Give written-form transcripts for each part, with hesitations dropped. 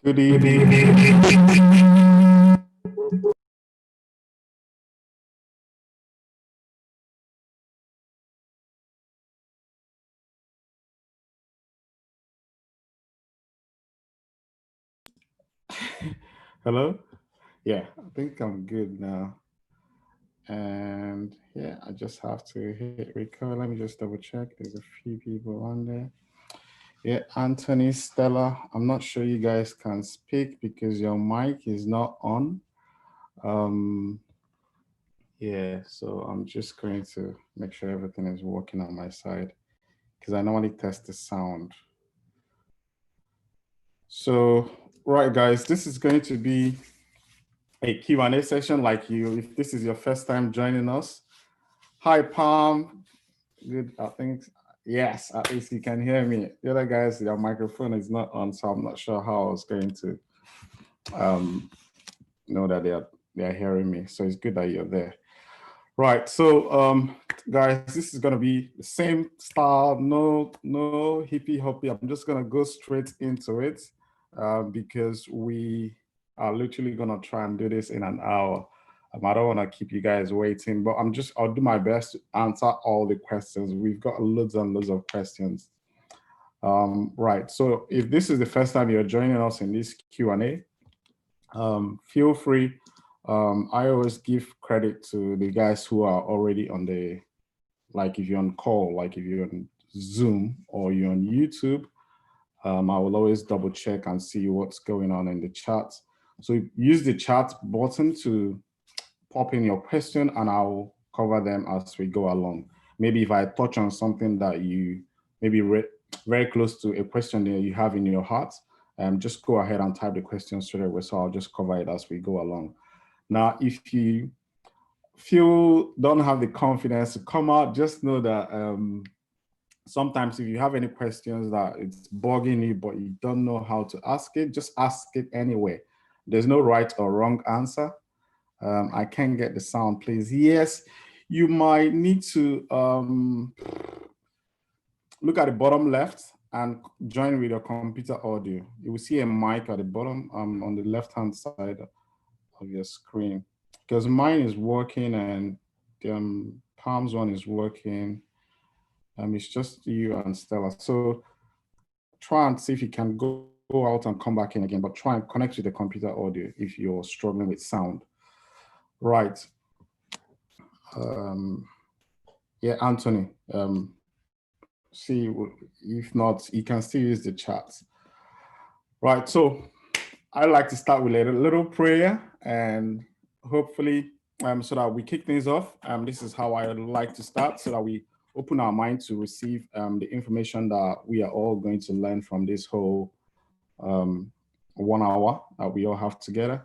Good evening. Hello? Yeah, I think I'm good now. And yeah, I just have to hit record. Let me just double check. There's a few people on there. Yeah, Anthony, Stella, I'm not sure you guys can speak because your mic is not on. Yeah, so I'm just going to make sure everything is working on my side because I normally test the sound. So, right, guys, this is going to be a Q&A session like you, if this is your first time joining us. Hi, Palm. Good, I think, yes, at least you can hear me. The other guys, their microphone is not on, so I'm not sure how I was going to know that they're hearing me. So it's good that you're there. Right, so guys, this is gonna be the same style, no hippie hoppy. I'm just gonna go straight into it because we are literally gonna try and do this in an hour. I don't wanna keep you guys waiting, but I'll do my best to answer all the questions. We've got loads and loads of questions. Right, so if this is the first time you're joining us in this Q&A, feel free. I always give credit to the guys who are already on the, like if you're on call, like if you're on Zoom or you're on YouTube, I will always double check and see what's going on in the chat. So use the chat button to pop in your question and I'll cover them as we go along. Maybe if I touch on something that you maybe very close to a question that you have in your heart, just go ahead and type the question straight away. So I'll just cover it as we go along. Now, if you don't have the confidence to come out, just know that sometimes if you have any questions that it's bugging you, but you don't know how to ask it, just ask it anyway. There's no right or wrong answer. I can't get the sound, please. Yes, you might need to look at the bottom left and join with your computer audio. You will see a mic at the bottom on the left-hand side of your screen, because mine is working and Palm's one is working. It's just you and Stella. So try and see if you can go out and come back in again, but try and connect with the computer audio if you're struggling with sound. Right. Yeah, Anthony, see, if not, you can still use the chat. Right, so I like to start with a little prayer and hopefully so that we kick things off. This is how I like to start so that we open our mind to receive the information that we are all going to learn from this whole 1 hour that we all have together.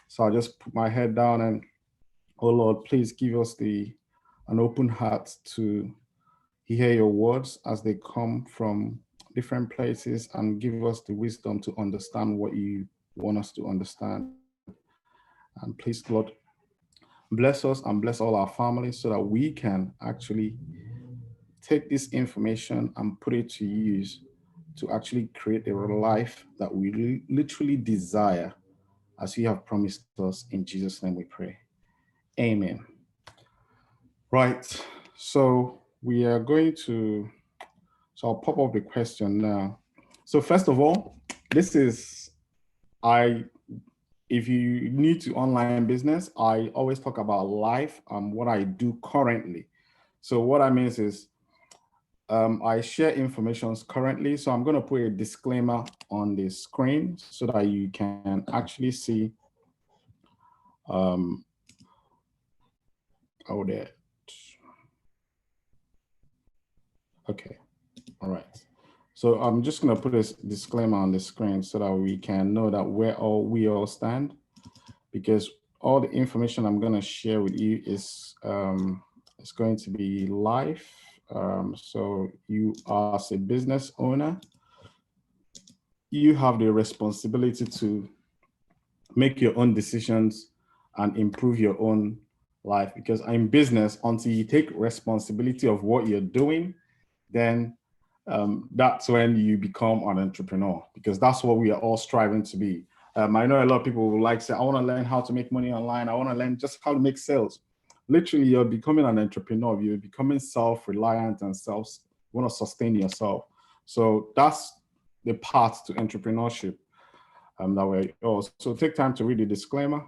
So I'll just put my head down and, oh Lord, please give us an open heart to hear your words as they come from different places and give us the wisdom to understand what you want us to understand. And please, Lord, bless us and bless all our families so that we can actually take this information and put it to use to actually create a life that we literally desire as you have promised us. In Jesus' name we pray. Amen. Right, so we are going to, so I'll pop up the question now. So first of all, this is, if you need to online business, I always talk about life and what I do currently. So what I mean is I share information currently. So I'm going to put a disclaimer on the screen so that you can actually see there. Okay, all right. So I'm just going to put a disclaimer on the screen so that we can know that we all stand, because all the information I'm going to share with you is going to be live. So you as a business owner, you have the responsibility to make your own decisions and improve your own life, because in business, until you take responsibility of what you're doing, then that's when you become an entrepreneur, because that's what we are all striving to be. I know a lot of people would like to say, I want to learn how to make money online. I want to learn just how to make sales. Literally, you're becoming an entrepreneur. You're becoming self-reliant and want to sustain yourself. So that's the path to entrepreneurship. That way. Oh, so take time to read the disclaimer,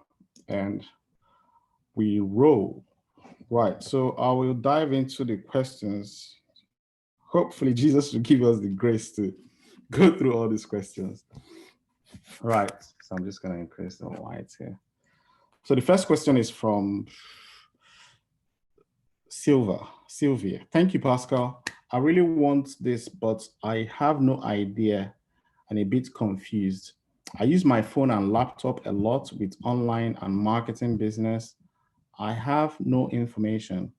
and we roll. Right. So I will dive into the questions. Hopefully, Jesus will give us the grace to go through all these questions. Right. So I'm just going to increase the lights here. So the first question is from Sylvie. Thank you, Pascal. I really want this, but I have no idea and a bit confused. I use my phone and laptop a lot with online and marketing business. I have no information.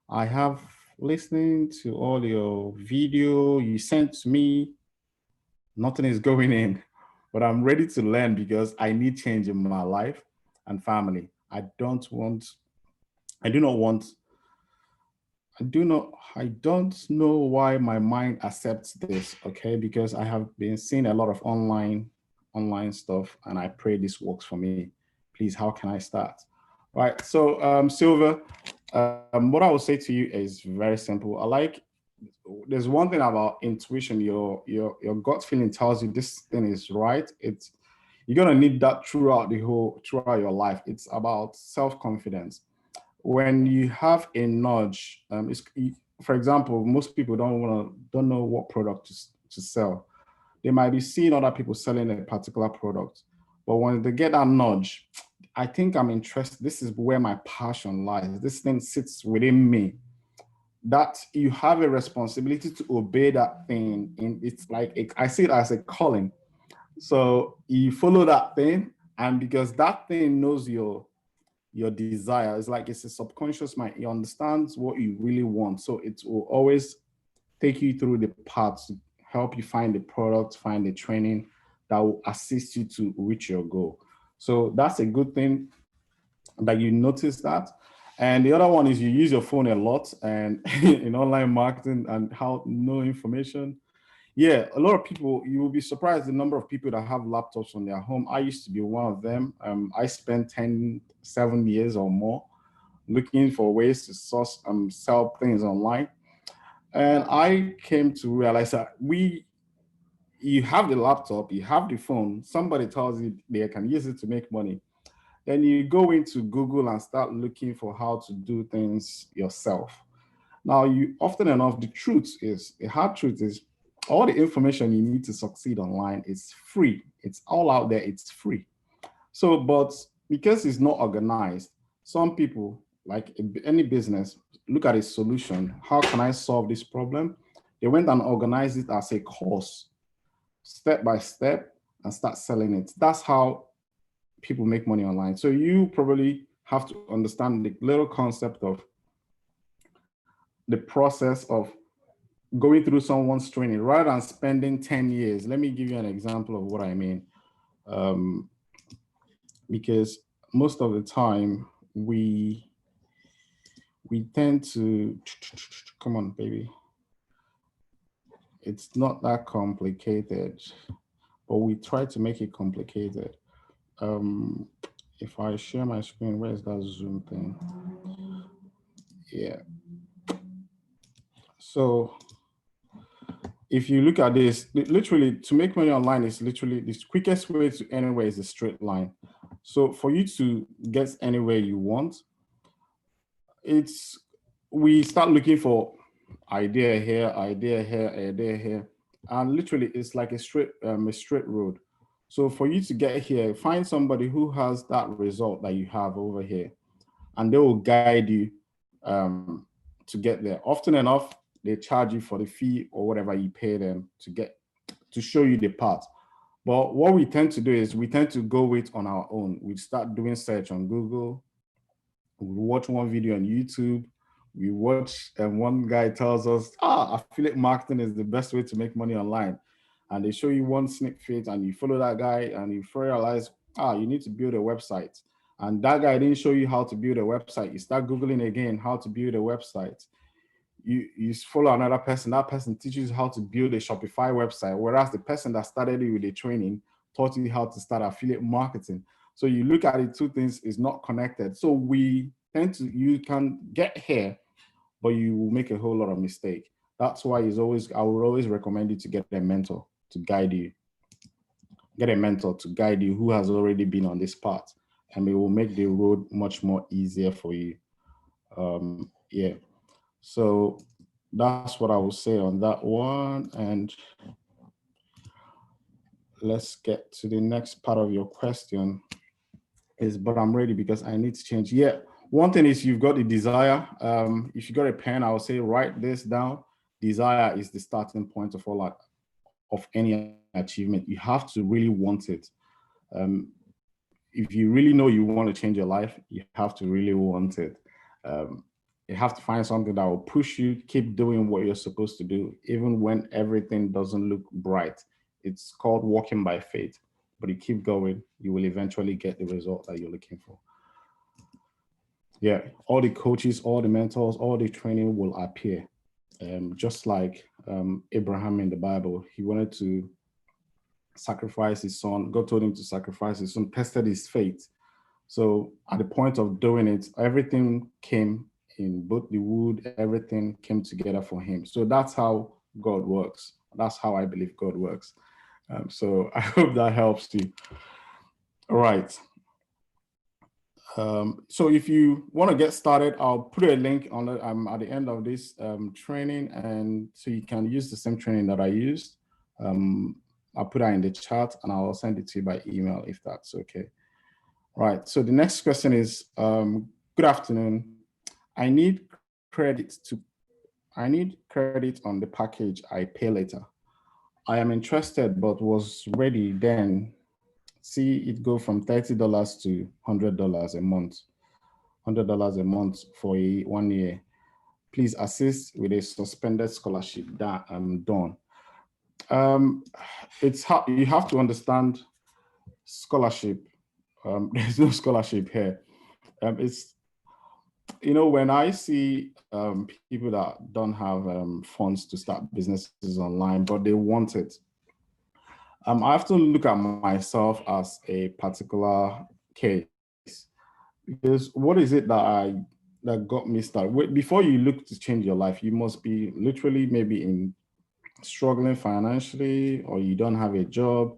I have listening to all your video you sent to me. Nothing is going in, but I'm ready to learn because I need change in my life and family. I don't know why my mind accepts this, okay? Because I have been seeing a lot of online stuff, and I pray this works for me. Please, how can I start? Right. So, Silver, what I will say to you is very simple. There's one thing about intuition. Your gut feeling tells you this thing is right. You're gonna need that throughout your life. It's about self-confidence. When you have a nudge, for example, most people don't know what product to sell. They might be seeing other people selling a particular product, but when they get that nudge, I think I'm interested. This is where my passion lies. This thing sits within me. That you have a responsibility to obey that thing. And it's like I see it as a calling. So you follow that thing, and because that thing knows your desire, it's like it's a subconscious mind. It understands what you really want. So it will always take you through the paths to help you find the product, find the training that will assist you to reach your goal. So that's a good thing that you notice that. And the other one is you use your phone a lot and in online marketing and how no information. Yeah, a lot of people, you will be surprised the number of people that have laptops on their home. I used to be one of them. I spent 7 years or more looking for ways to sell things online. And I came to realize that you have the laptop, you have the phone, somebody tells you they can use it to make money. Then you go into Google and start looking for how to do things yourself. Now, you often enough, the hard truth is, all the information you need to succeed online is free. It's all out there, it's free. So, but because it's not organized, some people, like any business, look at a solution. How can I solve this problem? They went and organized it as a course, step by step, and start selling it. That's how people make money online. So you probably have to understand the little concept of the process of going through someone's training rather than spending 10 years. Let me give you an example of what I mean. Because most of the time we tend to, come on, baby. It's not that complicated, but we try to make it complicated. If I share my screen, where's that Zoom thing? Yeah. So if you look at this, literally to make money online is literally the quickest way to anywhere is a straight line. So for you to get anywhere you want, we start looking for idea here, and literally it's like a straight road. So for you to get here, find somebody who has that result that you have over here, and they will guide you to get there. Often enough, they charge you for the fee or whatever you pay them to show you the path. But what we tend to do is we tend to go it on our own. We start doing search on Google. We watch one video on YouTube. We watch, and one guy tells us, affiliate marketing is the best way to make money online. And they show you one snippet and you follow that guy and you realize, you need to build a website. And that guy didn't show you how to build a website. You start Googling again how to build a website. you follow another person, that person teaches you how to build a Shopify website, whereas the person that started you with the training taught you how to start affiliate marketing. So you look at it, two things is not connected. So we tend to, you can get here, but you will make a whole lot of mistake. That's why I would always recommend you to get a mentor to guide you. Get a mentor to guide you who has already been on this path, and it will make the road much more easier for you. Yeah. So that's what I will say on that one. And let's get to the next part of your question is, but I'm ready because I need to change. Yeah. One thing is you've got the desire. If you got a pen, I would say write this down. Desire is the starting point of of any achievement. You have to really want it. If you really know you want to change your life, you have to really want it. You have to find something that will push you, keep doing what you're supposed to do, even when everything doesn't look bright. It's called walking by faith, but you keep going, you will eventually get the result that you're looking for. Yeah, all the coaches, all the mentors, all the training will appear. Just like Abraham in the Bible, he wanted to sacrifice his son. God told him to sacrifice his son, tested his faith. So at the point of doing it, everything came in, both the wood, everything came together for him. So that's how God works. That's how I believe God works. So I hope that helps you. All right. So if you want to get started, I'll put a link on it at the end of this training, and so you can use the same training that I used. I'll put that in the chat and I'll send it to you by email if that's okay. Right, so the next question is, good afternoon. I need credit on the package I pay later. I am interested, but was ready then. See it go from $30 to $100 a month. $100 a month for 1 year. Please assist with a suspended scholarship that I'm done. It's hard. You have to understand scholarship. There's no scholarship here. It's, when I see people that don't have funds to start businesses online, but they want it, I have to look at myself as a particular case, because what is it that got me started? Before you look to change your life, you must be literally maybe struggling financially, or you don't have a job.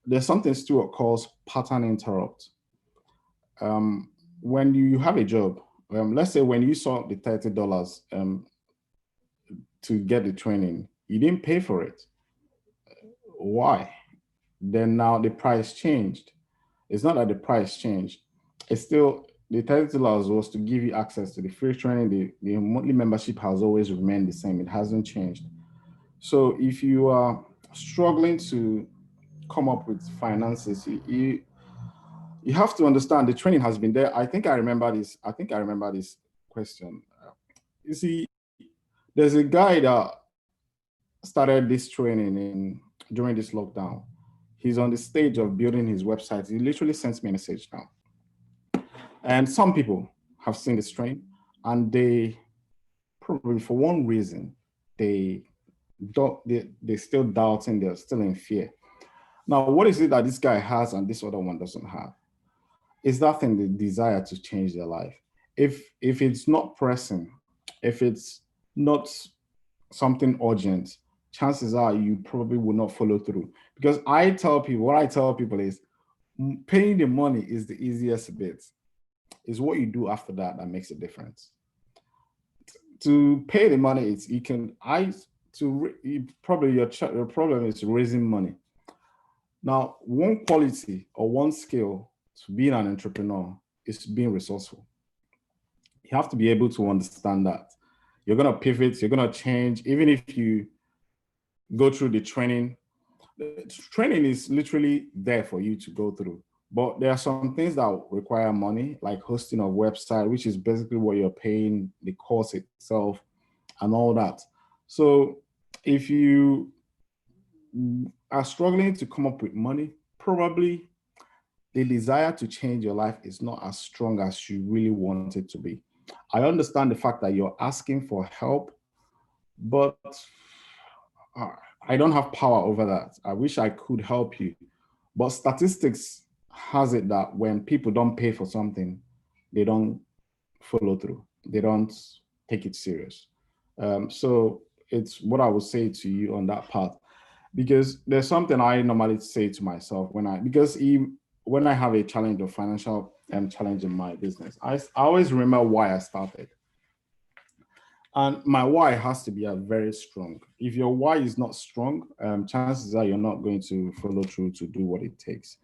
There's something Stuart calls pattern interrupt. When you have a job, let's say when you saw the $30 to get the training, you didn't pay for it. Why? Then now the price changed. It's not that the price changed. It's still, the $30 was to give you access to the free training. The monthly membership has always remained the same. It hasn't changed. So if you are struggling to come up with finances, you have to understand the training has been there. I think I remember this question. You see, there's a guy that started this training during this lockdown. He's on the stage of building his website. He literally sends me a message now. And some people have seen this training, and they probably, for one reason, they're still doubting, they're still in fear. Now, what is it that this guy has and this other one doesn't have? Is that thing, the desire to change their life. If it's not pressing, if it's not something urgent, chances are you probably will not follow through. Because what I tell people is, paying the money is the easiest bit. It's what you do after that makes a difference. To pay the money, probably your problem is raising money. Now, one quality or one skill to being an entrepreneur is being resourceful. You have to be able to understand that. You're going to pivot, you're going to change, even if you go through the training. The training is literally there for you to go through. But there are some things that require money, like hosting a website, which is basically what you're paying, the course itself, and all that. So if you are struggling to come up with money, probably the desire to change your life is not as strong as you really want it to be. I understand the fact that you're asking for help, but uh, I don't have power over that. I wish I could help you. But statistics has it that when people don't pay for something, they don't follow through. They don't take it serious. So it's what I would say to you on that part, because there's something I normally say to myself when I have a challenge or financial challenge in my business, I always remember why I started. And my why has to be a very strong. If your why is not strong, chances are you're not going to follow through to do what it takes.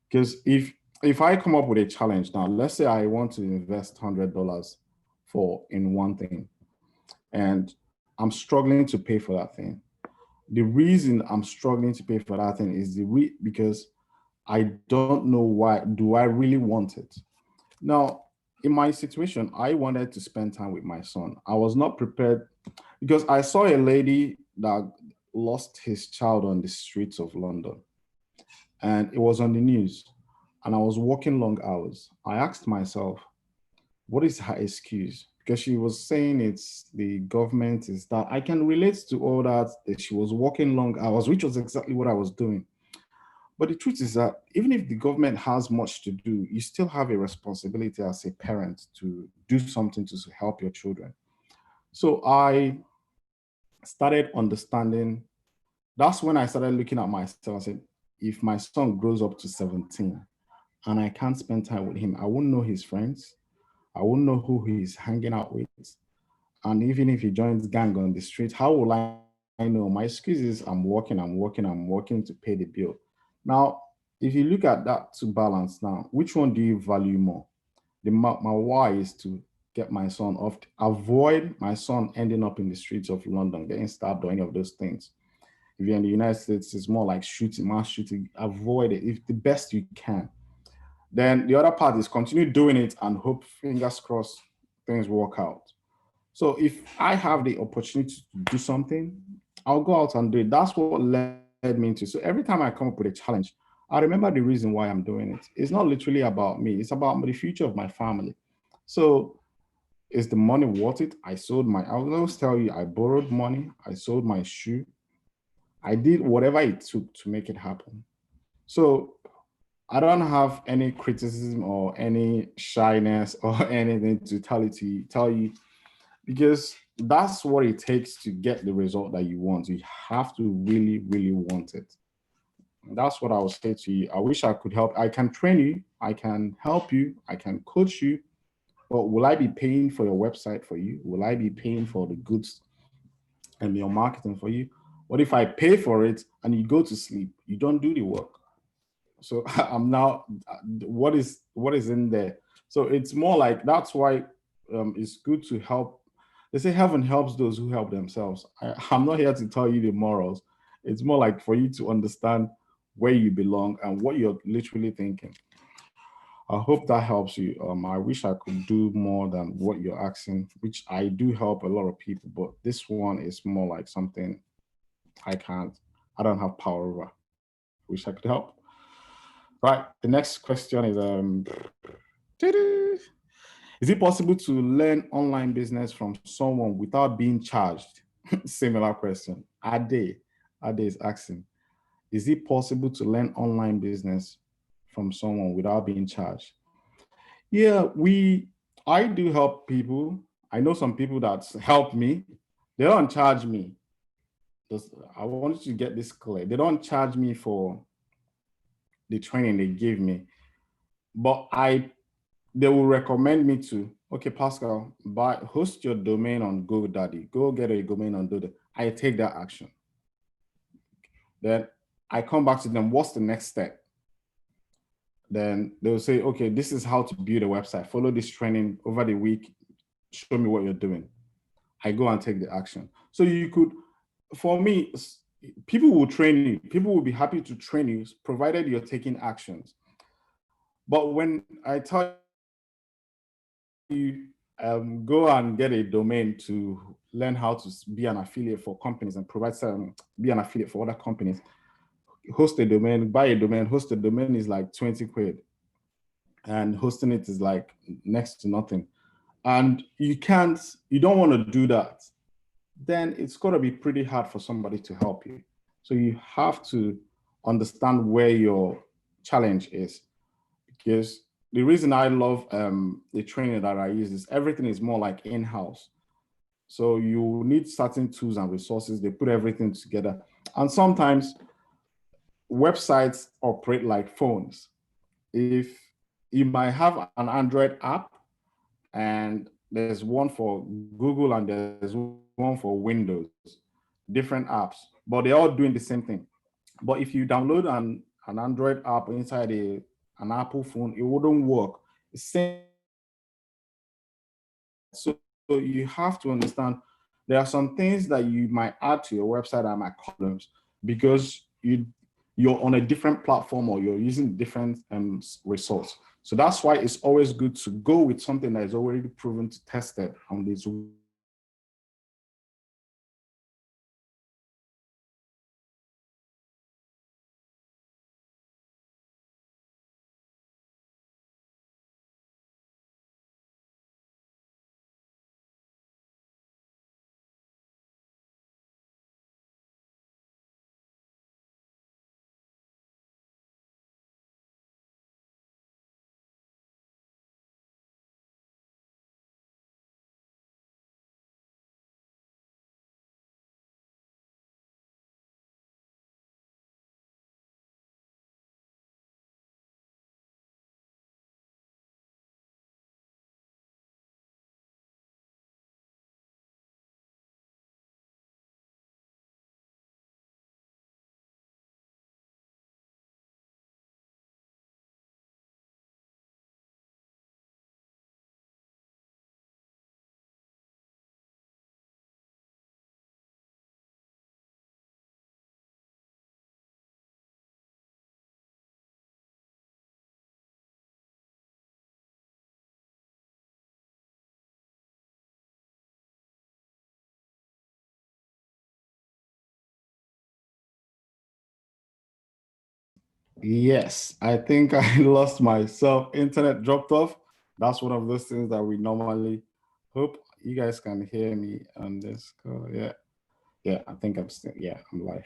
Because if I come up with a challenge now, let's say I want to invest $100 for in one thing, and I'm struggling to pay for that thing. The reason I'm struggling to pay for that thing is because I don't know why. Do I really want it? Now, in my situation, I wanted to spend time with my son. I was not prepared because I saw a lady that lost his child on the streets of London, and it was on the news, and I was working long hours. I asked myself, what is her excuse? Because she was saying it's the government is that. I can relate to all that she was working long hours, which was exactly what I was doing. But the truth is that even if the government has much to do, you still have a responsibility as a parent to do something to help your children. So I started understanding. That's when I started looking at myself. I said, if my son grows up to 17 and I can't spend time with him, I won't know his friends. I won't know who he's hanging out with. And even if he joins gang on the street, how will I know? My excuse is I'm working to pay the bill. Now, if you look at that to balance now, which one do you value more? My why is to get my son off, avoid my son ending up in the streets of London, getting stabbed or any of those things. If you're in the United States, it's more like shooting, mass shooting, avoid it if the best you can. Then the other part is continue doing it and hope, fingers crossed, things work out. So if I have the opportunity to do something, I'll go out and do it. That's what led me into. So every time I come up with a challenge, I remember the reason why I'm doing it. It's not literally about me, it's about the future of my family. So is the money worth it? I will always tell you, I borrowed money, I sold my shoe, I did whatever it took to make it happen. So I don't have any criticism or any shyness or anything to tell you because that's what it takes to get the result that you want. You have to really, really want it. That's what I would say to you. I wish I could help. I can train you, I can help you, I can coach you, but will I be paying for your website for you? Will I be paying for the goods and your marketing for you? What if I pay for it and you go to sleep? You don't do the work. So I'm now, what is in there? So it's more like that's why it's good to help. They say heaven helps those who help themselves. I'm not here to tell you the morals. It's more like for you to understand where you belong and what you're literally thinking. I hope that helps you. I wish I could do more than what you're asking, which I do help a lot of people, but this one is more like something I can't, I don't have power over. Wish I could help. Right. The next question is it possible to learn online business from someone without being charged? Similar question. Ade is asking, is it possible to learn online business from someone without being charged? Yeah, I do help people. I know some people that help me. They don't charge me. I want you to get this clear. They don't charge me for the training they give me, but they will recommend me to, okay, Pascal, host your domain on GoDaddy. Go get a domain on GoDaddy. I take that action. Then I come back to them. What's the next step? Then they'll say, okay, this is how to build a website. Follow this training over the week. Show me what you're doing. I go and take the action. So you could, for me, people will train you. People will be happy to train you, provided you're taking actions. But when I tell you go and get a domain to learn how to be an affiliate for companies and be an affiliate for other companies, host a domain, buy a domain, host a domain is like 20 quid. And hosting it is like next to nothing. And you don't want to do that. then it's going to be pretty hard for somebody to help you. So you have to understand where your challenge is, because the reason I love the training that I use is everything is more like in-house. So you need certain tools and resources. They put everything together. And sometimes websites operate like phones. If you might have an Android app, and there's one for Google and there's one for Windows, different apps, but they're all doing the same thing. But if you download an Android app inside an Apple phone, it wouldn't work. Same. So you have to understand there are some things that you might add to your website that might cause problems because you're on a different platform or you're using different results. So that's why it's always good to go with something that is already proven to tested on this. Yes, I think I lost myself. Internet dropped off. That's one of those things that we normally hope you guys can hear me on this call. Yeah. Yeah, I think I'm still, yeah, I'm live.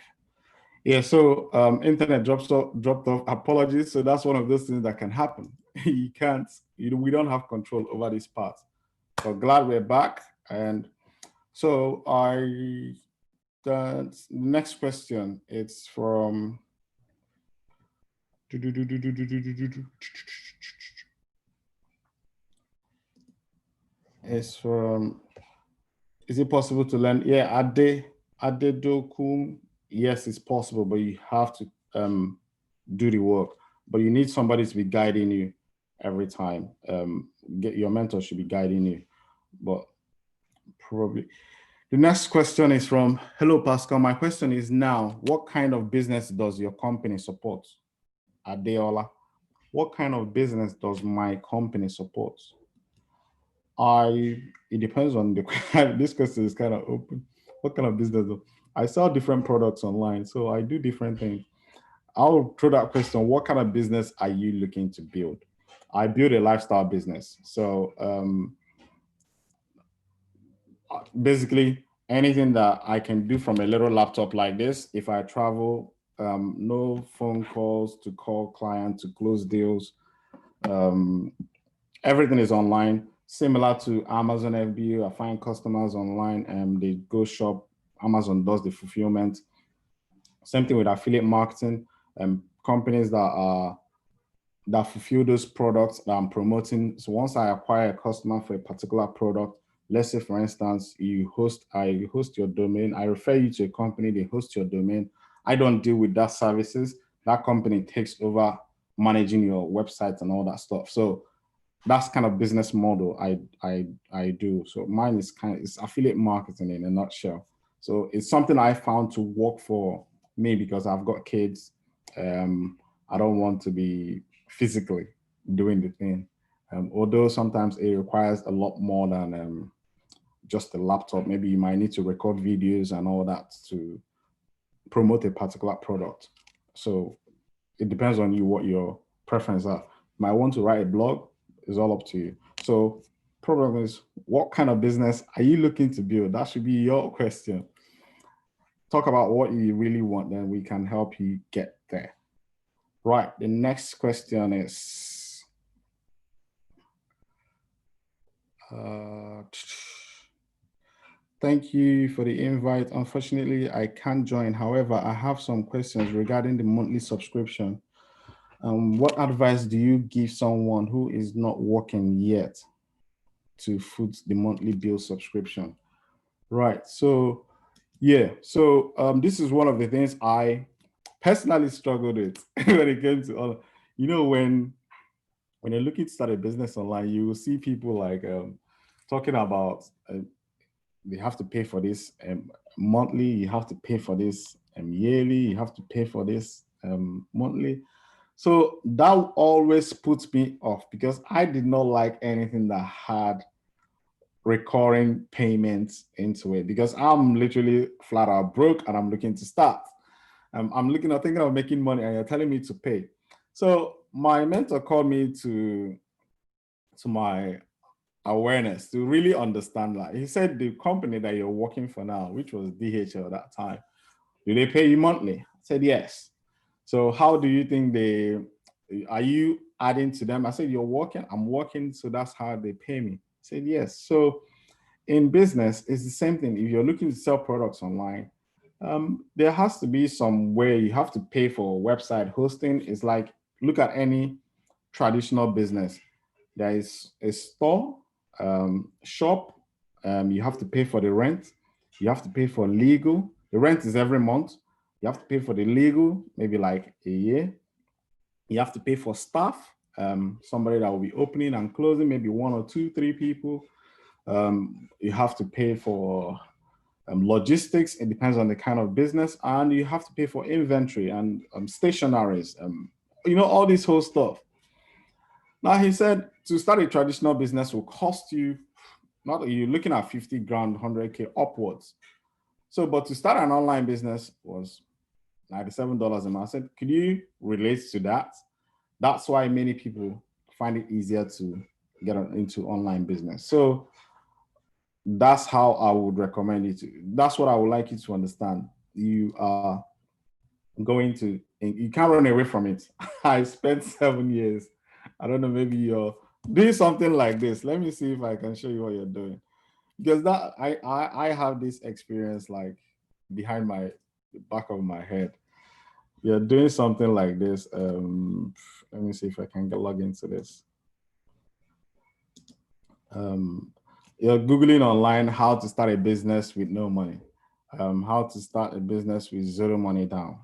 Yeah, so internet dropped off. Apologies. So that's one of those things that can happen. You can't, we don't have control over this part. So glad we're back. And so the next question, it's from, it's from, is it possible to learn? Yeah, Adedokun. Yes, it's possible, but you have to do the work. But you need somebody to be guiding you every time. Get your mentor should be guiding you. But probably the next question is from Hello Pascal. My question is now, what kind of business does your company support? Adeola. What kind of business does my company support? It depends on the this question is kind of open. What kind of business? I sell different products online, so I do different things. I'll throw that question. What kind of business are you looking to build? I build a lifestyle business. So basically anything that I can do from a little laptop like this, if I travel, no phone calls to call clients to close deals. Everything is online, similar to Amazon FBA. I find customers online and they go shop. Amazon does the fulfillment. Same thing with affiliate marketing. Companies that fulfill those products that I'm promoting. So once I acquire a customer for a particular product, let's say for instance, I host your domain, I refer you to a company, they host your domain. I don't deal with that services. That company takes over managing your website and all that stuff. So that's kind of business model I do. So mine is it's affiliate marketing in a nutshell. So it's something I found to work for me because I've got kids. I don't want to be physically doing the thing. Although sometimes it requires a lot more than just a laptop. Maybe you might need to record videos and all that to promote a particular product. So it depends on you what your preference are. You might want to write a blog, it's all up to you. So problem is, what kind of business are you looking to build? That should be your question. Talk about what you really want, then we can help you get there. Right, the next question is, thank you for the invite. Unfortunately, I can't join. However, I have some questions regarding the monthly subscription. What advice do you give someone who is not working yet to foot the monthly bill subscription? Right, so yeah, so this is one of the things I personally struggled with when it came to all, when you're looking to start a business online, you will see people like talking about they have to pay for this monthly, you have to pay for this yearly, you have to pay for this monthly. So that always puts me off because I did not like anything that had recurring payments into it, because I'm literally flat out broke and I'm looking to start. I'm thinking of making money and you're telling me to pay. So my mentor called me to my awareness to really understand that. He said the company that you're working for now, which was DHL at that time, do they pay you monthly? I said yes. So how do you think are you adding to them? I said, you're working, I'm working, so that's how they pay me. I said yes. So in business, it's the same thing. If you're looking to sell products online, there has to be some way you have to pay for website hosting. It's like, look at any traditional business. There is a store, shop, you have to pay for the rent, you have to pay for legal. The rent is every month. You have to pay for the legal, maybe like a year. You have to pay for staff, somebody that will be opening and closing, maybe 1 or 2, 3 people. You have to pay for logistics. It depends on the kind of business, and you have to pay for inventory and stationaries, all this whole stuff. Now he said to start a traditional business will cost you, not you're looking at 50 grand, 100K upwards. So, but to start an online business was $97 a month. I said, could you relate to that? That's why many people find it easier to get into online business. So that's how I would recommend it. That's what I would like you to understand. You are you can't run away from it. I spent 7 years. I don't know, maybe you're doing something like this. Let me see if I can show you what you're doing. Because that I have this experience like behind the back of my head. You're doing something like this. Let me see if I can log into this. You're Googling online how to start a business with no money, how to start a business with 0 money down.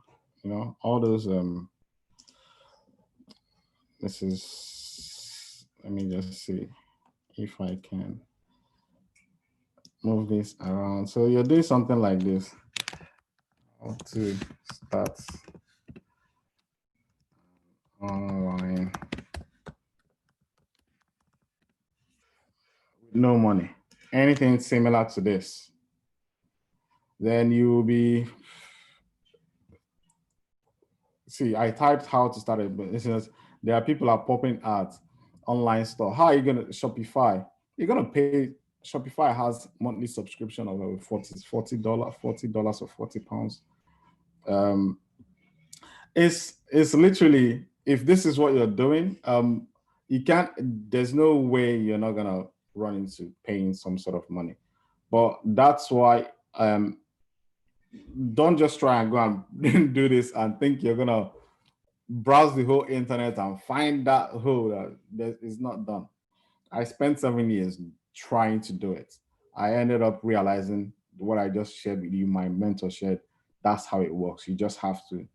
All those, let me just see if I can move this around. So you're doing something like this. How to start online with no money. Anything similar to this. Then you will be, see, I typed how to start a business. There are people are popping at online store. How are you going to Shopify? You're going to pay. Shopify has monthly subscription of over $40 or 40 pounds. It's literally, if this is what you're doing, there's no way you're not going to run into paying some sort of money. But that's why, don't just try and go and do this and think you're going to browse the whole internet and find that hole that is not done. I spent 7 years trying to do it. I ended up realizing what I just shared with you, my mentor shared, that's how it works. You just have to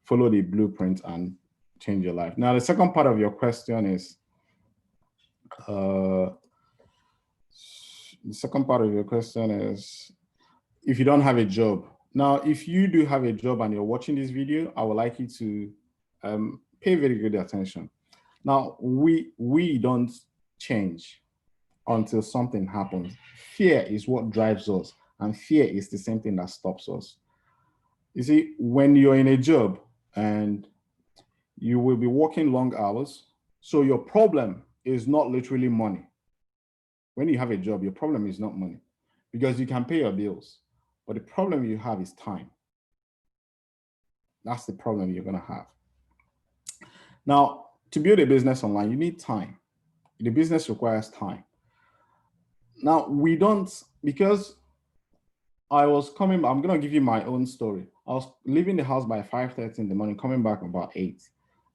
follow the blueprint and change your life. Now, the second part of your question is, if you don't have a job. Now, if you do have a job and you're watching this video, I would like you to pay very good attention. Now, we don't change until something happens. Fear is what drives us, and fear is the same thing that stops us. You see, when you're in a job and you will be working long hours, so your problem is not literally money. when you have a job, your problem is not money because you can pay your bills. But the problem you have is time. That's the problem you're going to have. Now, to build a business online, you need time. The business requires time. Now, we don't, because I was coming, I'm going to give you my own story. I was leaving the house by 5:30 in the morning, coming back about 8.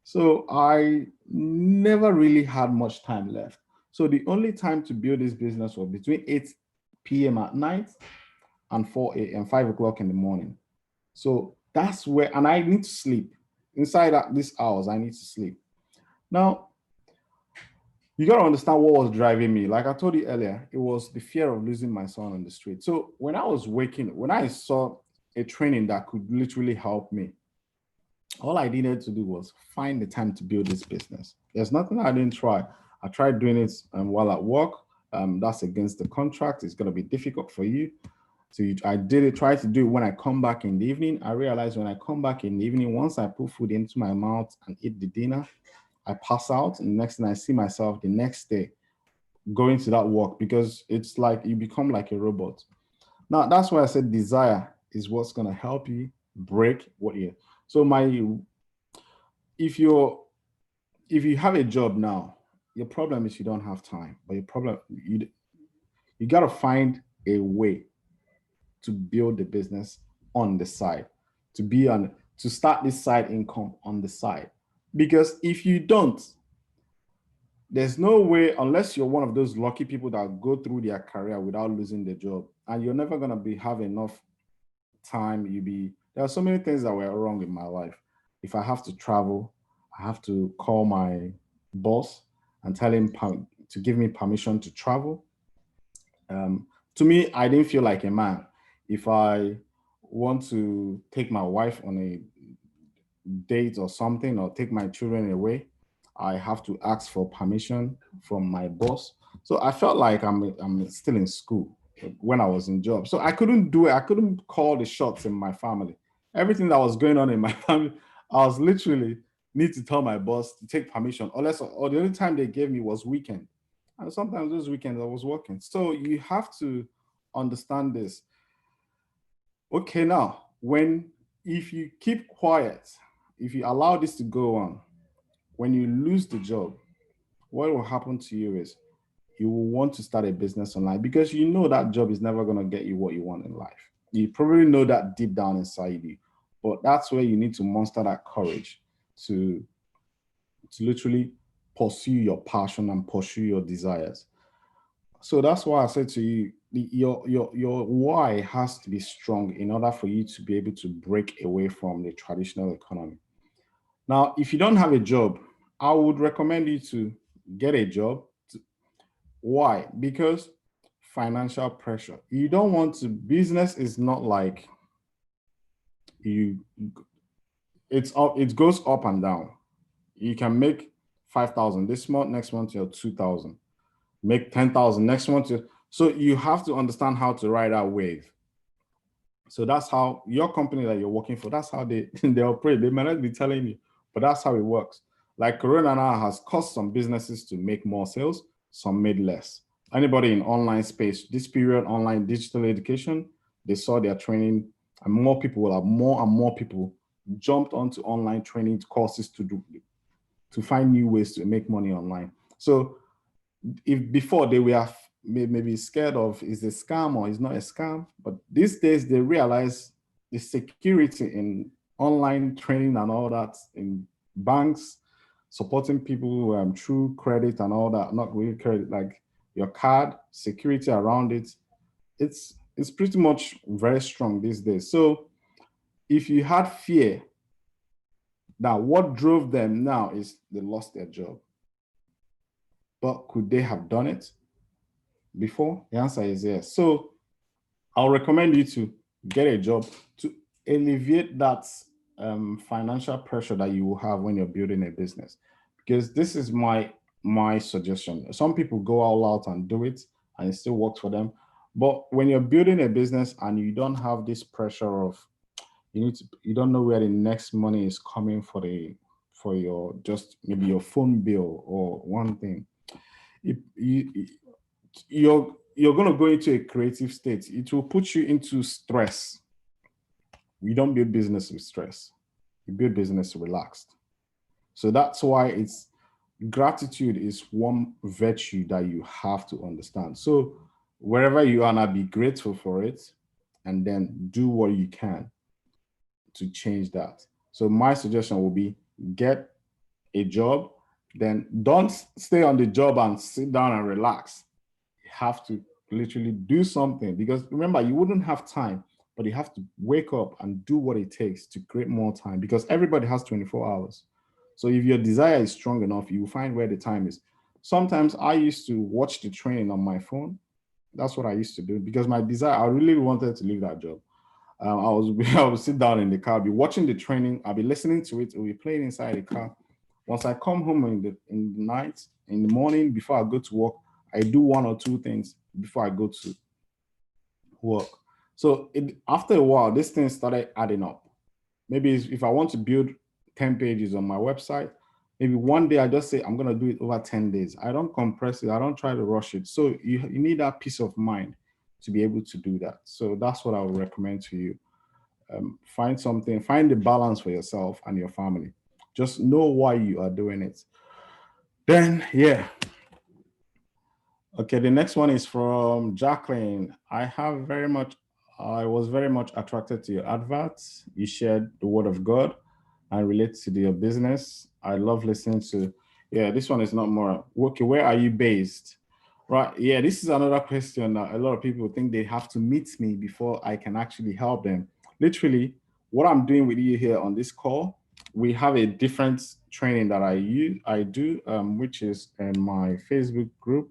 So I never really had much time left. So the only time to build this business was between 8 p.m. at night and 4 a.m., 5 o'clock in the morning. So that's where, and I need to sleep. Inside these hours, I need to sleep. Now, you got to understand what was driving me. Like I told you earlier, it was the fear of losing my son on the street. So when I was waking, when I saw a training that could literally help me, all I needed to do was find the time to build this business. There's nothing I didn't try. I tried doing it while at work. That's against the contract. It's going to be difficult for you. So I did it, try to do it when I come back in the evening. I realized when I come back in the evening, once I put food into my mouth and eat the dinner, I pass out, and the next thing I see myself the next day going to that work, because it's like you become like a robot. Now, that's why I said desire is what's going to help you break what you. So if you have a job now, your problem is you don't have time, but your problem, you got to find a way to build the business on the side, to start this side income on the side. Because if you don't, there's no way, unless you're one of those lucky people that go through their career without losing their job, and you're never going to have enough time. There are so many things that were wrong in my life. If I have to travel, I have to call my boss and tell him to give me permission to travel. To me, I didn't feel like a man. If I want to take my wife on a date or something, or take my children away, I have to ask for permission from my boss. So I felt like I'm still in school when I was in job. So I couldn't do it. I couldn't call the shots in my family. Everything that was going on in my family, I was literally need to tell my boss to take permission, or the only time they gave me was weekend. And sometimes those weekends I was working. So you have to understand this. Okay, now, if you keep quiet, if you allow this to go on, when you lose the job, what will happen to you is you will want to start a business online, because you know that job is never going to get you what you want in life. You probably know that deep down inside you, but that's where you need to muster that courage to literally pursue your passion and pursue your desires. So that's why I said to you, your why has to be strong in order for you to be able to break away from the traditional economy. Now, if you don't have a job, I would recommend you to get a job. Why? Because financial pressure. You don't want to, business is not like it goes up and down. You can make 5,000 this month, next month you're 2,000. Make 10,000 next month. So you have to understand how to ride that wave. So that's how your company that you're working for, that's how they operate. They might not be telling you, but that's how it works. Like Corona now has caused some businesses to make more sales, some made less. Anybody in online space, this period, online digital education, they saw their training, and more and more people jumped onto online training courses to find new ways to make money online. So if before they were maybe scared of, is it a scam or is not a scam, but these days they realize the security in online training and all that, in banks, supporting people through credit and all that, not really credit, like your card, security around it. It's pretty much very strong these days. So if you had fear, now what drove them now is they lost their job. But could they have done it before? The answer is yes. So I'll recommend you to get a job to alleviate that financial pressure that you will have when you're building a business. Because this is my suggestion. Some people go all out and do it and it still works for them. But when you're building a business and you don't have this pressure of you don't know where the next money is coming for your just maybe your phone bill or one thing. you're going to go into a creative state. It will put you into stress. We don't build business with stress. We build business relaxed. So that's why gratitude is one virtue that you have to understand. So wherever you are now, be grateful for it, and then do what you can to change that. So my suggestion will be get a job, then don't stay on the job and sit down and relax. You have to literally do something, because remember, you wouldn't have time, but you have to wake up and do what it takes to create more time, because everybody has 24 hours. So if your desire is strong enough, you will find where the time is. Sometimes I used to watch the training on my phone. That's what I used to do, because my desire, I really wanted to leave that job. I would sit down in the car, I'll be watching the training, I'll be listening to it, I'll be playing inside the car. Once I come home in the night, in the morning, before I go to work, I do one or two things before I go to work. So after a while, this thing started adding up. Maybe if I want to build 10 pages on my website, maybe one day I just say, I'm going to do it over 10 days. I don't compress it. I don't try to rush it. So you need that peace of mind to be able to do that. So that's what I would recommend to you. Find the balance for yourself and your family. Just know why you are doing it. Then, yeah. Okay, the next one is from Jacqueline. I was very much attracted to your adverts. You shared the word of God and relate to your business. I love listening to, yeah, this one is not more. Okay, where are you based? Right, yeah, this is another question that a lot of people think they have to meet me before I can actually help them. Literally, what I'm doing with you here on this call, we have a different training that I do, which is in my Facebook group,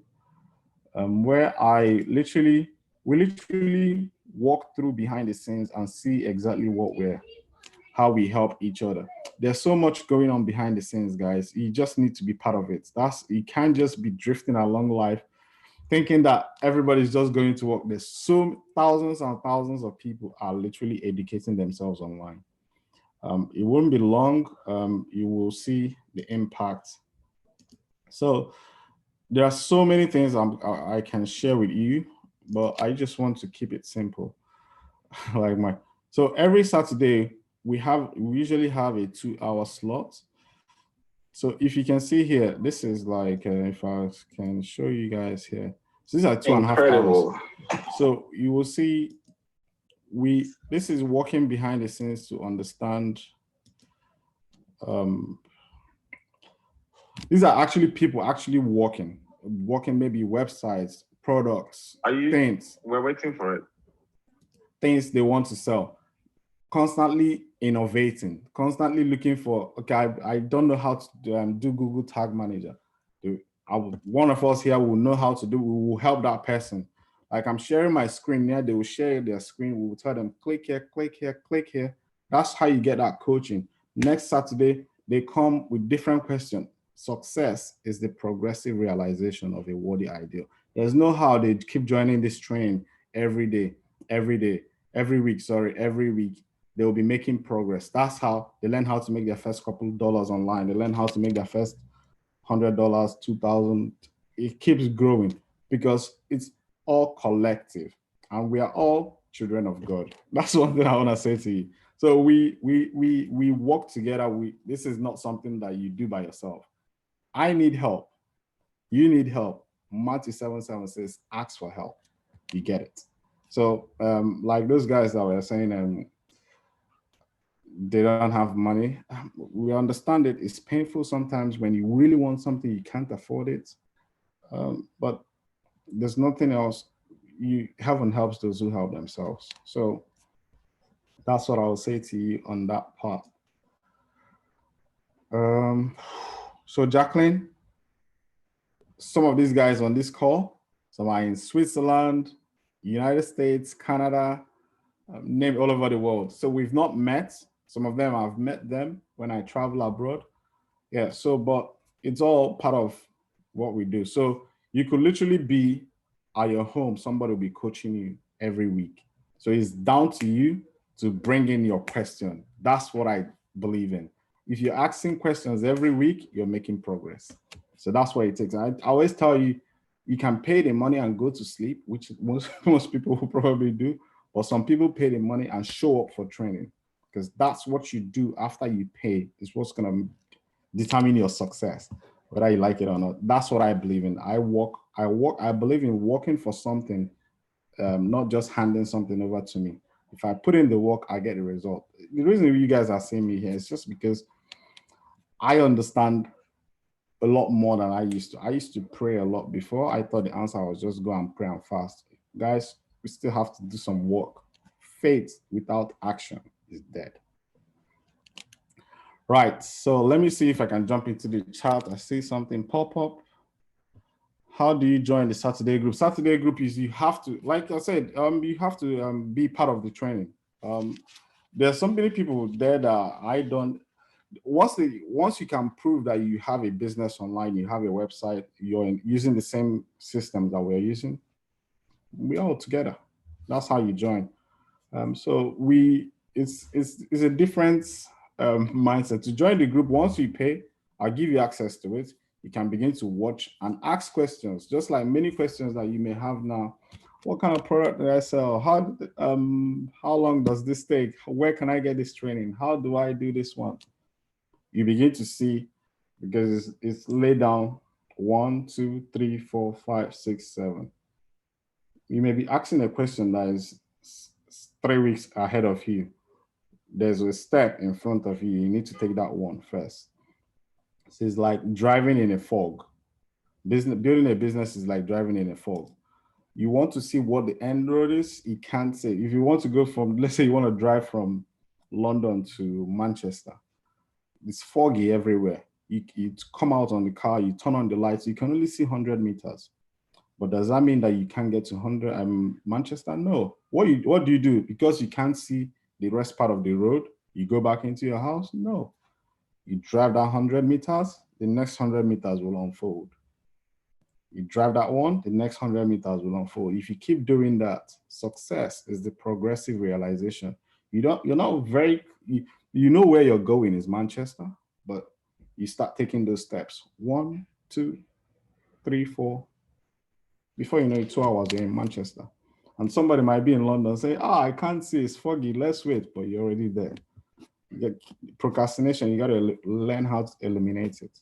where we literally walk through behind the scenes and see exactly how we help each other. There's so much going on behind the scenes, guys. You just need to be part of it. You can't just be drifting along life thinking that everybody's just going to work. There's so thousands and thousands of people are literally educating themselves online. It won't be long. You will see the impact. So there are so many things I can share with you, but I just want to keep it simple. So every Saturday we usually have a 2-hour slot. So if you can see here, this is like, if I can show you guys here, so these are 2.5 hours. So you will see, this is working behind the scenes to understand. These are actually people actually working maybe websites, products, things. We're waiting for it. Things they want to sell. Constantly innovating, constantly looking for, okay, I don't know how to do Google Tag Manager. One of us here will know how to do, we will help that person. Like I'm sharing my screen here, they will share their screen, we will tell them, click here, click here, click here. That's how you get that coaching. Next Saturday, they come with different questions. Success is the progressive realization of a worthy ideal. There's no how they keep joining this training every week. They will be making progress. That's how they learn how to make their first couple of dollars online. They learn how to make their first $100, $2,000. It keeps growing because it's all collective, and we are all children of God. That's one thing I want to say to you. So we work together. This is not something that you do by yourself. I need help. You need help. Matthew 7:7 says, ask for help. You get it. So like those guys that were saying, they don't have money. We understand it. It's painful sometimes when you really want something, you can't afford it. But there's nothing else. Heaven helps those who help themselves. So that's what I'll say to you on that part. So Jacqueline, some of these guys on this call, some are in Switzerland, United States, Canada, named all over the world. So we've not met. Some of them, I've met them when I travel abroad. Yeah, so, but it's all part of what we do. So you could literally be at your home, somebody will be coaching you every week. So it's down to you to bring in your question. That's what I believe in. If you're asking questions every week, you're making progress. So that's what it takes. I always tell you, You can pay the money and go to sleep, which most people will probably do, but some people pay the money and show up for training, because that's what you do after you pay is what's going to determine your success, whether you like it or not. That's what I believe in. I believe in working for something, not just handing something over to me. If I put in the work, I get the result. The reason you guys are seeing me here is just because I understand a lot more than I used to. I used to pray a lot before. I thought the answer was just go and pray and fast. Guys, we still have to do some work. Faith without action is dead. Right, so let me see if I can jump into the chat. I see something pop up. How do you join the Saturday group? Saturday group is you have to, like I said, you have to be part of the training. There's so many people there that I don't. Once you can prove that you have a business online, you have a website, you're using the same system that we're using, we're all together. That's how you join. So it's a different mindset. To join the group, once you pay, I'll give you access to it. You can begin to watch and ask questions, just like many questions that you may have now. What kind of product do I sell? How long does this take? Where can I get this training? How do I do this one? You begin to see, because it's laid down 1, 2, 3, 4, 5, 6, 7. You may be asking a question that is 3 weeks ahead of you. There's a step in front of you. You need to take that one first. So it's like driving in a fog. Building a business is like driving in a fog. You want to see what the end road is. You can't say. If you want to go from, let's say you want to drive from London to Manchester, it's foggy everywhere. You come out on the car, you turn on the lights, you can only see 100 meters. But does that mean that you can't get to Manchester? No. What do you do? Because you can't see the rest part of the road, you go back into your house? No. You drive that 100 meters, the next 100 meters will unfold. You drive that one, the next 100 meters will unfold. If you keep doing that, success is the progressive realization. You know where you're going is Manchester, but you start taking those steps. 1, 2, 3, 4. Before you know it, 2 hours you're in Manchester. And somebody might be in London and say, I can't see, it's foggy, let's wait, but you're already there. You get procrastination, you got to learn how to eliminate it.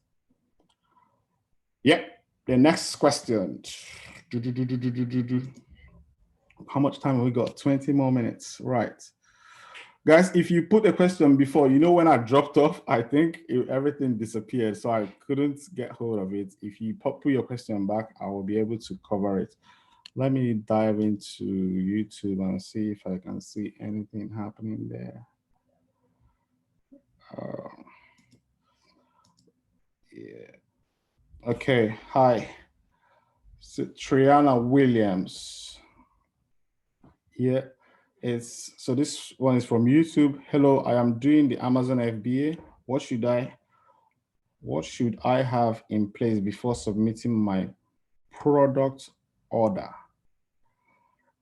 Yep, the next question. How much time have we got? 20 more minutes, right. Guys, if you put a question before, when I dropped off, I think everything disappeared, so I couldn't get hold of it. If you put your question back, I will be able to cover it. Let me dive into YouTube and see if I can see anything happening there. Yeah. Okay, hi. So, Triana Williams. Yeah. So this one is from YouTube. Hello, I am doing the Amazon FBA. What should I have in place before submitting my product order?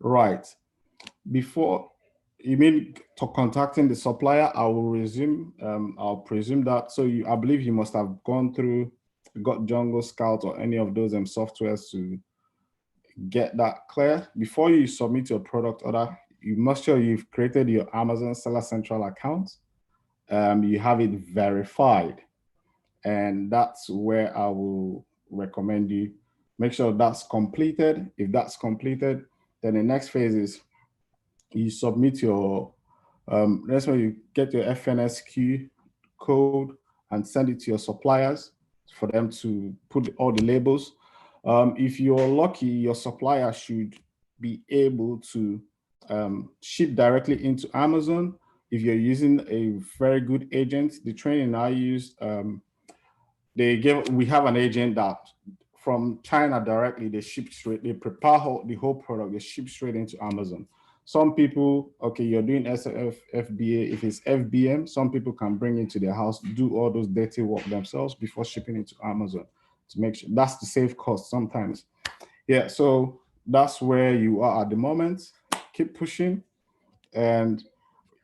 Right. Before you mean contacting the supplier, I will resume. I'll presume that. So I believe you must have got Jungle Scout or any of those softwares to get that clear. Before you submit your product order, you must sure you've created your Amazon Seller Central account. You have it verified. And that's where I will recommend you make sure that's completed. If that's completed, then the next phase is you submit your, that's where you get your FNSQ code and send it to your suppliers for them to put all the labels. If you're lucky, your supplier should be able to ship directly into Amazon. If you're using a very good agent, the training I used, we have an agent that from China directly, they ship straight, they prepare the whole product, they ship straight into Amazon. Some people, okay, you're doing FBA, if it's FBM, some people can bring it to their house, do all those dirty work themselves before shipping it to Amazon to make sure. That's to save costs sometimes. Yeah, so that's where you are at the moment. Keep pushing. And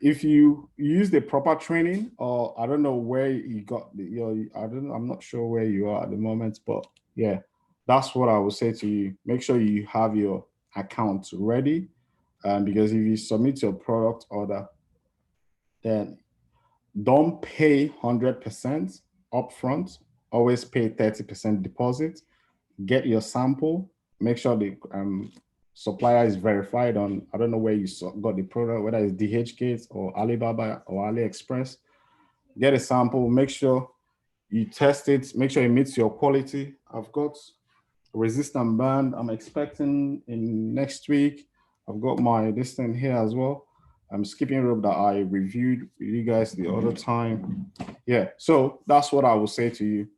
if you use the proper training, or I don't know where you got I'm not sure where you are at the moment, but yeah, that's what I would say to you. Make sure you have your account ready, because if you submit your product order, then don't pay 100% upfront. Always pay 30% deposit. Get your sample. Make sure the supplier is verified on, I don't know where you got the product, whether it's DHgate or Alibaba or AliExpress. Get a sample. Make sure you test it. Make sure it meets your quality. I've got resistant band I'm expecting in next week. I've got my this thing here as well. I'm skipping rope that I reviewed with you guys the other time. Yeah, so that's what I will say to you.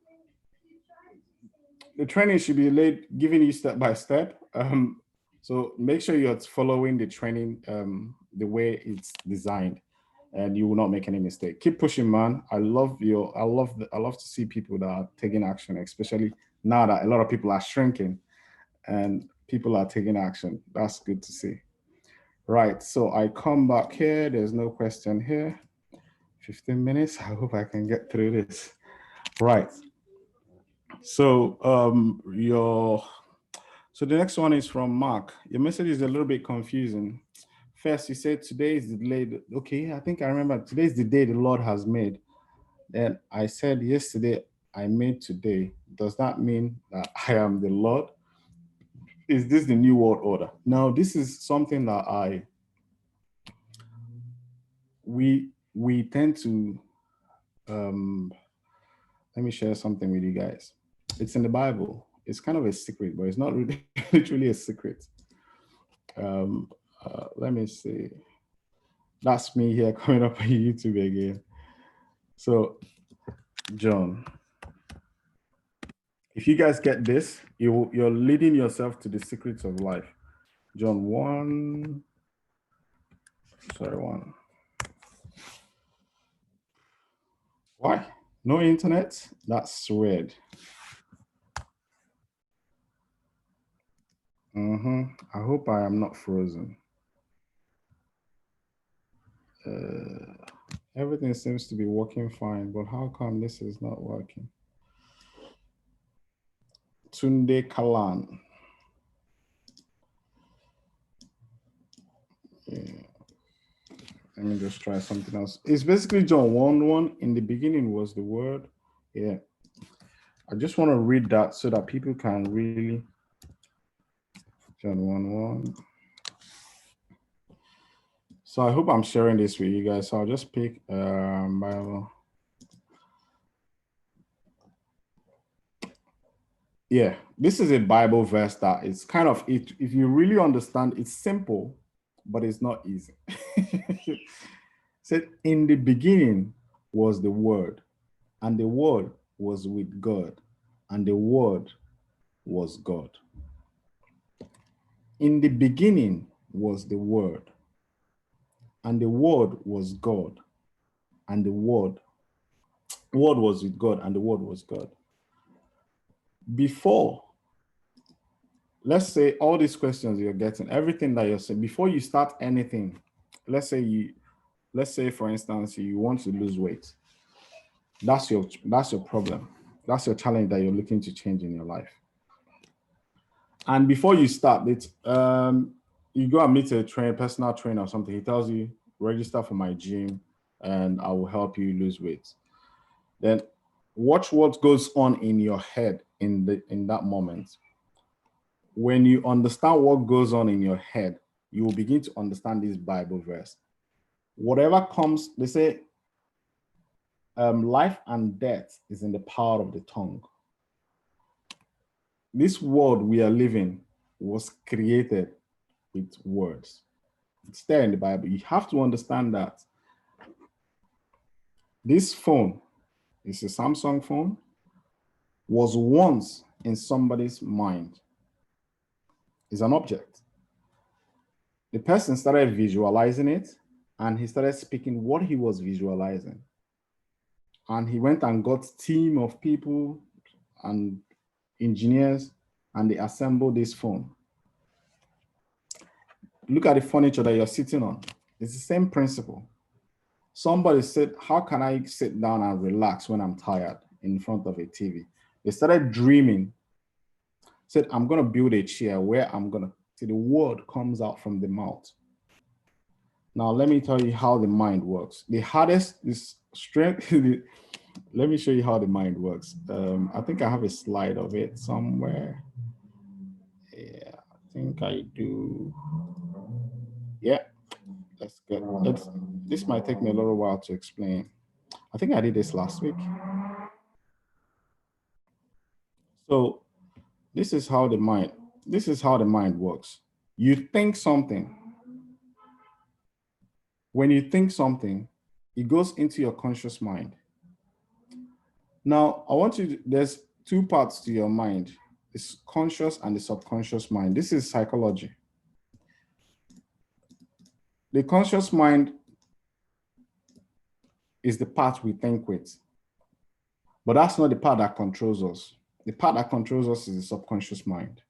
The training should be giving you step by step. So make sure you're following the training the way it's designed, and you will not make any mistake. Keep pushing, man. I love to see people that are taking action, especially now that a lot of people are shrinking and people are taking action. That's good to see. Right, so I come back here. There's no question here. 15 minutes. I hope I can get through this. Right. So so the next one is from Mark. Your message is a little bit confusing. First, you said today is the day. Okay, I think I remember. Today is the day the Lord has made. Then I said yesterday, I made today. Does that mean that I am the Lord? Is this the new world order? Now, this is something that we tend to, let me share something with you guys. It's in the Bible. It's kind of a secret, but it's not really literally a secret. Let me see. That's me here coming up on YouTube again. So, John, if you guys get this, you're leading yourself to the secrets of life. John 1. Why? No internet? That's weird. I hope I am not frozen. Everything seems to be working fine, but how come this is not working? Tunde Kalan. Yeah. Let me just try something else. It's basically John 1:1. In the beginning was the word. Yeah. I just want to read that so that people can really. John 1:1. So I hope I'm sharing this with you guys. So I'll just pick Bible. Yeah, this is a Bible verse that is kind of, if you really understand, it's simple, but it's not easy. It said, in the beginning was the Word, and the Word was with God, and the Word was God. In the beginning was the Word, and the Word was God, and the Word was with God, and the Word was God. Before, let's say all these questions you're getting, everything that you're saying, before you start anything, let's say for instance, you want to lose weight. That's your problem. That's your challenge that you're looking to change in your life. And before you start it, you go and meet a personal trainer or something. He tells you, register for my gym and I will help you lose weight. Then watch what goes on in your head in that moment. When you understand what goes on in your head, you will begin to understand this Bible verse. Whatever comes, they say, life and death is in the power of the tongue. This world we are living was created with words. It's there in the Bible. You have to understand that this phone, it's a Samsung phone, was once in somebody's mind. It's an object. The person started visualizing it, and he started speaking what he was visualizing. And he went and got a team of people and engineers, and they assembled this phone. Look at the furniture that you're sitting on. It's the same principle. Somebody said, how can I sit down and relax when I'm tired in front of a TV? They started dreaming. said, I'm going to build a chair where I'm going to see the word comes out from the mouth. Now, let me tell you how the mind works. The hardest is strength. Let me show you how the mind works. I think I have a slide of it somewhere. Yeah, I think I do. Yeah, that's good. This might take me a little while to explain. I think I did this last week. So this is how the mind works. You think something. When you think something, it goes into your conscious mind. Now, there's two parts to your mind. It's conscious and the subconscious mind. This is psychology. The conscious mind is the part we think with, but that's not the part that controls us. The part that controls us is the subconscious mind.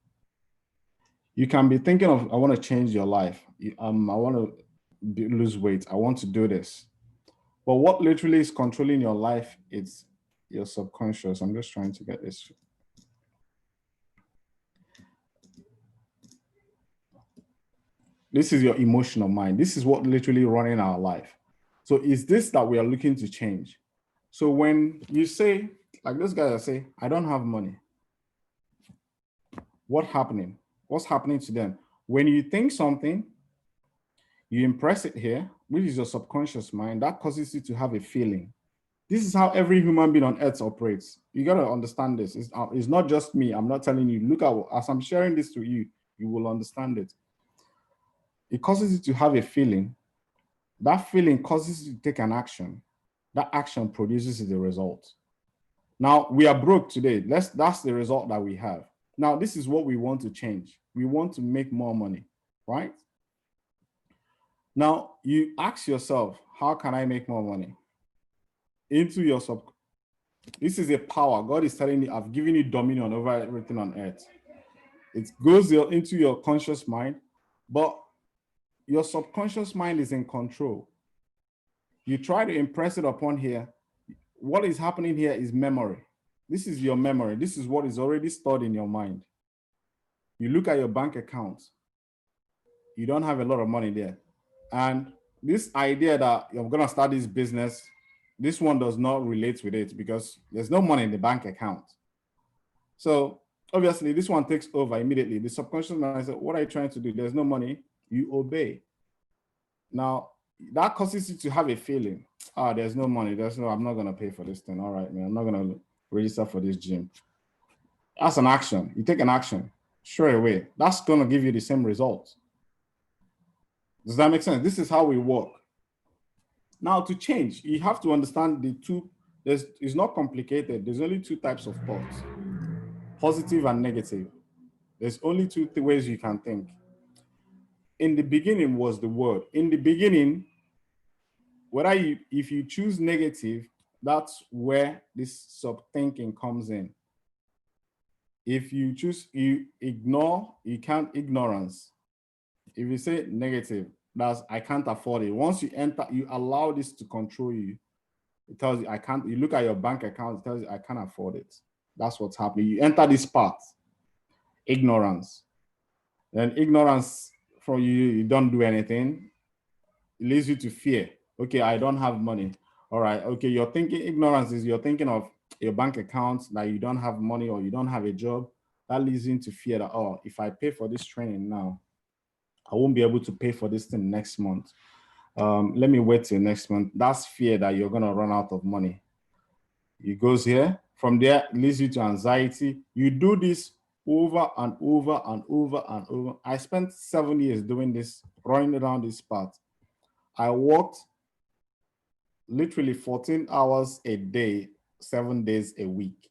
You can be thinking of, I want to change your life. I want to lose weight. I want to do this. But what literally is controlling your life is your subconscious. I'm just trying to get this. This is your emotional mind. This is what literally running our life. So is this that we are looking to change? So when you say, like those guys that say, I don't have money, what's happening? What's happening to them? When you think something, you impress it here, which is your subconscious mind, that causes you to have a feeling. This is how every human being on earth operates. You got to understand this. It's not just me. I'm not telling you. Look at, as I'm sharing this to you, you will understand it. It causes you to have a feeling. That feeling causes you to take an action. That action produces the result. Now, we are broke today. That's the result that we have. Now, this is what we want to change. We want to make more money, right? Now, you ask yourself, how can I make more money? Into your this is a power. God is telling you, I've given you dominion over everything on earth. It goes into your conscious mind, but your subconscious mind is in control. You try to impress it upon here. What is happening here is memory. This is your memory. This is what is already stored in your mind. You look at your bank account. You don't have a lot of money there. And this idea that you're going to start this business, this one does not relate with it because there's no money in the bank account. So obviously this one takes over immediately. The subconscious mind says, what are you trying to do? There's no money. You obey. Now that causes you to have a feeling. There's no money. I'm not going to pay for this thing. All right, man. I'm not going to register for this gym. That's an action. You take an action straight away. That's going to give you the same result. Does that make sense? This is how we work. Now, to change, you have to understand the two. It's not complicated. There's only two types of thoughts, positive and negative. There's only two ways you can think. In the beginning was the word. In the beginning, if you choose negative, that's where this sub-thinking comes in. If you choose, you can't ignorance. If you say negative, that's I can't afford it. Once you enter, you allow this to control you. It tells you I can't. You look at your bank account, it tells you I can't afford it. That's what's happening. You enter this part, ignorance. Then ignorance from you don't do anything. It leads you to fear. Okay, I don't have money. All right. Okay, you're thinking ignorance is you're thinking of your bank account that you don't have money or you don't have a job. That leads you into fear that, oh, if I pay for this training now, I won't be able to pay for this thing next month. Let me wait till next month. That's fear that you're going to run out of money. It goes here. From there, it leads you to anxiety. You do this over and over and over and over. I spent 7 years doing this, running around this path. I worked literally 14 hours a day, 7 days a week.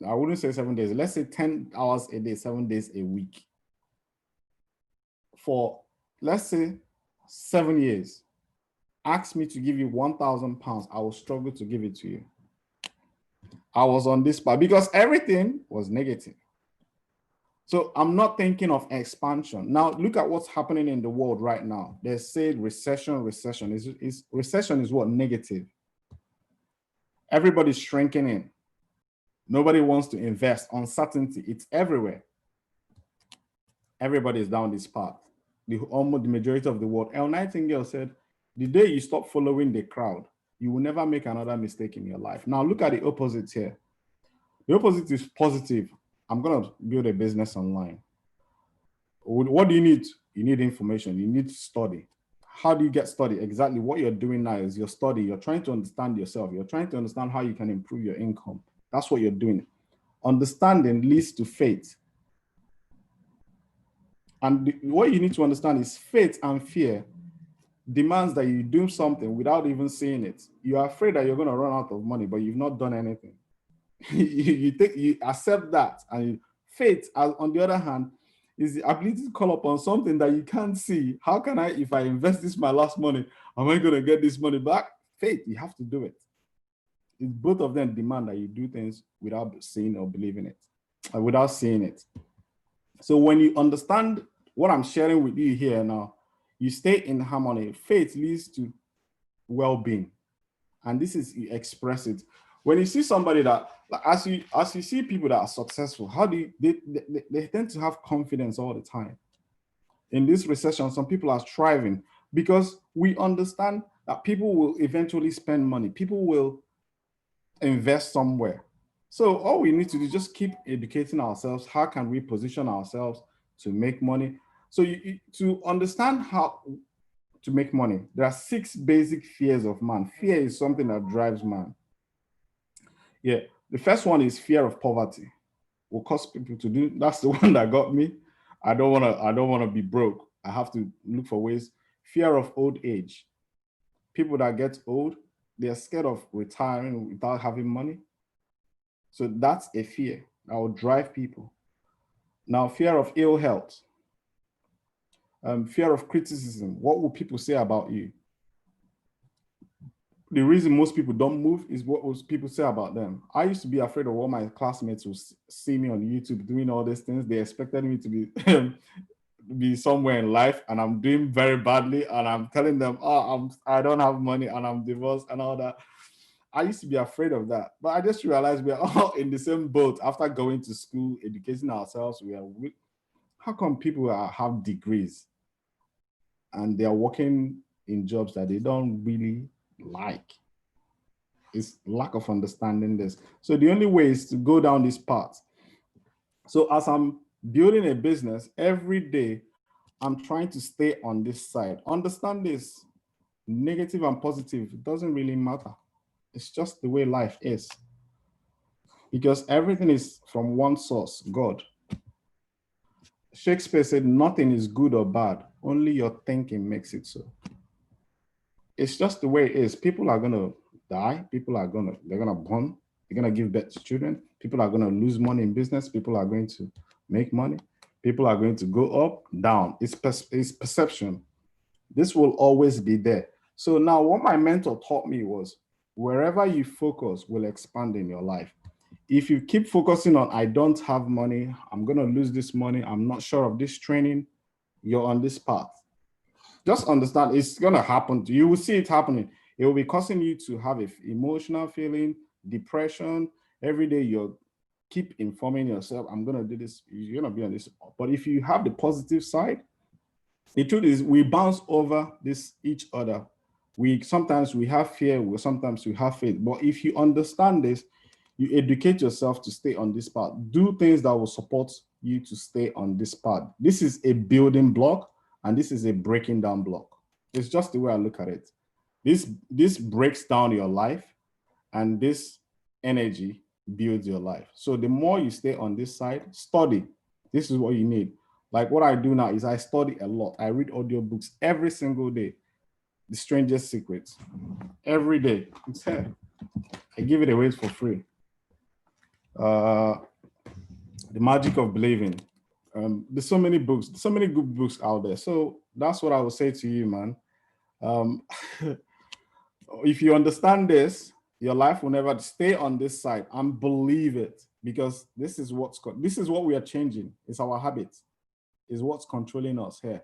I wouldn't say 7 days. Let's say 10 hours a day, 7 days a week. For, let's say, 7 years. Ask me to give you 1,000 pounds. I will struggle to give it to you. I was on this path because everything was negative. So I'm not thinking of expansion. Now look at what's happening in the world right now. They say recession. Recession is what? Negative. Everybody's shrinking in. Nobody wants to invest. Uncertainty, it's everywhere. Everybody is down this path. Almost the majority of the world. El Nightingale said, the day you stop following the crowd, you will never make another mistake in your life. Now look at the opposite here. The opposite is positive. I'm going to build a business online. What do you need? You need information. You need to study. How do you get study? Exactly what you're doing now is your study. You're trying to understand yourself. You're trying to understand how you can improve your income. That's what you're doing. Understanding leads to faith. And what you need to understand is faith and fear demands that you do something without even seeing it. You are afraid that you're going to run out of money, but you've not done anything. you accept that. And faith, on the other hand, is the ability to call upon something that you can't see. How can I, if I invest this my last money, am I going to get this money back? Faith, you have to do it. Both of them demand that you do things without seeing or believing it, or without seeing it. So when you understand what I'm sharing with you here now, you stay in harmony. Faith leads to well-being. And this is, you express it. When you see somebody that, as you see people that are successful, how do you, they tend to have confidence all the time. In this recession, some people are thriving because we understand that people will eventually spend money. People will invest somewhere. So all we need to do is just keep educating ourselves. How can we position ourselves to make money? So to understand how to make money, there are 6 basic fears of man. Fear is something that drives man. Yeah, the first one is fear of poverty. Will cause people to do. That's the one that got me. I don't want to be broke. I have to look for ways. Fear of old age. People that get old, they're scared of retiring without having money. So that's a fear that will drive people. Now, fear of ill health. Fear of criticism. What will people say about you? The reason most people don't move is what will people say about them. I used to be afraid of what my classmates would see me on YouTube doing all these things. They expected me to be somewhere in life, and I'm doing very badly, and I'm telling them, oh, I don't have money, and I'm divorced and all that. I used to be afraid of that, but I just realized we're all in the same boat. After going to school, educating ourselves, how come people have degrees and they're working in jobs that they don't really like? It's lack of understanding this. So the only way is to go down this path. So as I'm building a business, every day I'm trying to stay on this side. Understand this, negative and positive, it doesn't really matter. It's just the way life is. Because everything is from one source, God. Shakespeare said, nothing is good or bad, only your thinking makes it so. It's just the way it is. People are gonna die, they're gonna born, they're gonna give birth to children, people are gonna lose money in business, people are going to make money, people are going to go up, down. It's perception. This will always be there. So now what my mentor taught me was, wherever you focus will expand in your life. If you keep focusing on, I don't have money, I'm going to lose this money, I'm not sure of this training, you're on this path. Just understand it's going to happen. You will see it happening. It will be causing you to have an emotional feeling, depression. Every day you keep informing yourself, I'm going to do this, you're going to be on this. But if you have the positive side, the truth is we bounce over each other. Sometimes we have fear, sometimes we have faith. But if you understand this, you educate yourself to stay on this path. Do things that will support you to stay on this path. This is a building block, and this is a breaking down block. It's just the way I look at it. This breaks down your life, and this energy builds your life. So the more you stay on this side, study. This is what you need. Like what I do now is I study a lot. I read audiobooks every single day. The Strangest Secrets. Every day. It's here. I give it away for free. The Magic of Believing. There's so many books, so many good books out there. So that's what I would say to you, man. If you understand this, your life will never stay on this side, and believe it, because this is what we are changing. It's our habits. Is what's controlling us here.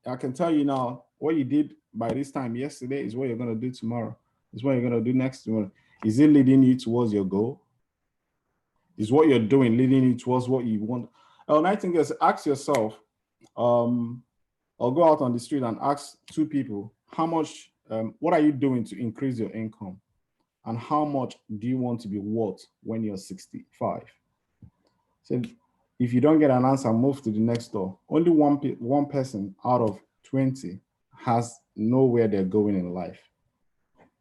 I can tell you now, what you did by this time yesterday is what you're going to do tomorrow. Is what you're going to do next tomorrow. Is it leading you towards your goal? Is what you're doing leading you towards what you want? And I think is ask yourself, or go out on the street and ask two people, how much, what are you doing to increase your income? And how much do you want to be worth when you're 65? So if you don't get an answer, move to the next door. Only one person out of 20 has nowhere they're going in life.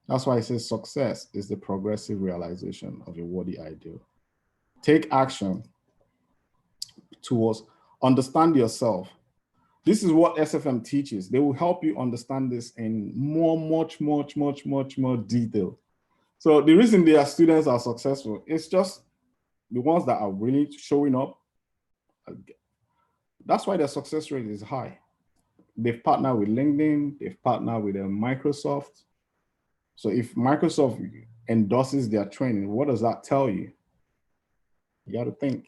That's why I say success is the progressive realization of a worthy ideal. Take action towards understand yourself. This is what SFM teaches. They will help you understand this in much more detail. So the reason their students are successful is just the ones that are really showing up. That's why their success rate is high. They've partnered with LinkedIn, they've partnered with Microsoft. So if Microsoft endorses their training, what does that tell you? You got to think.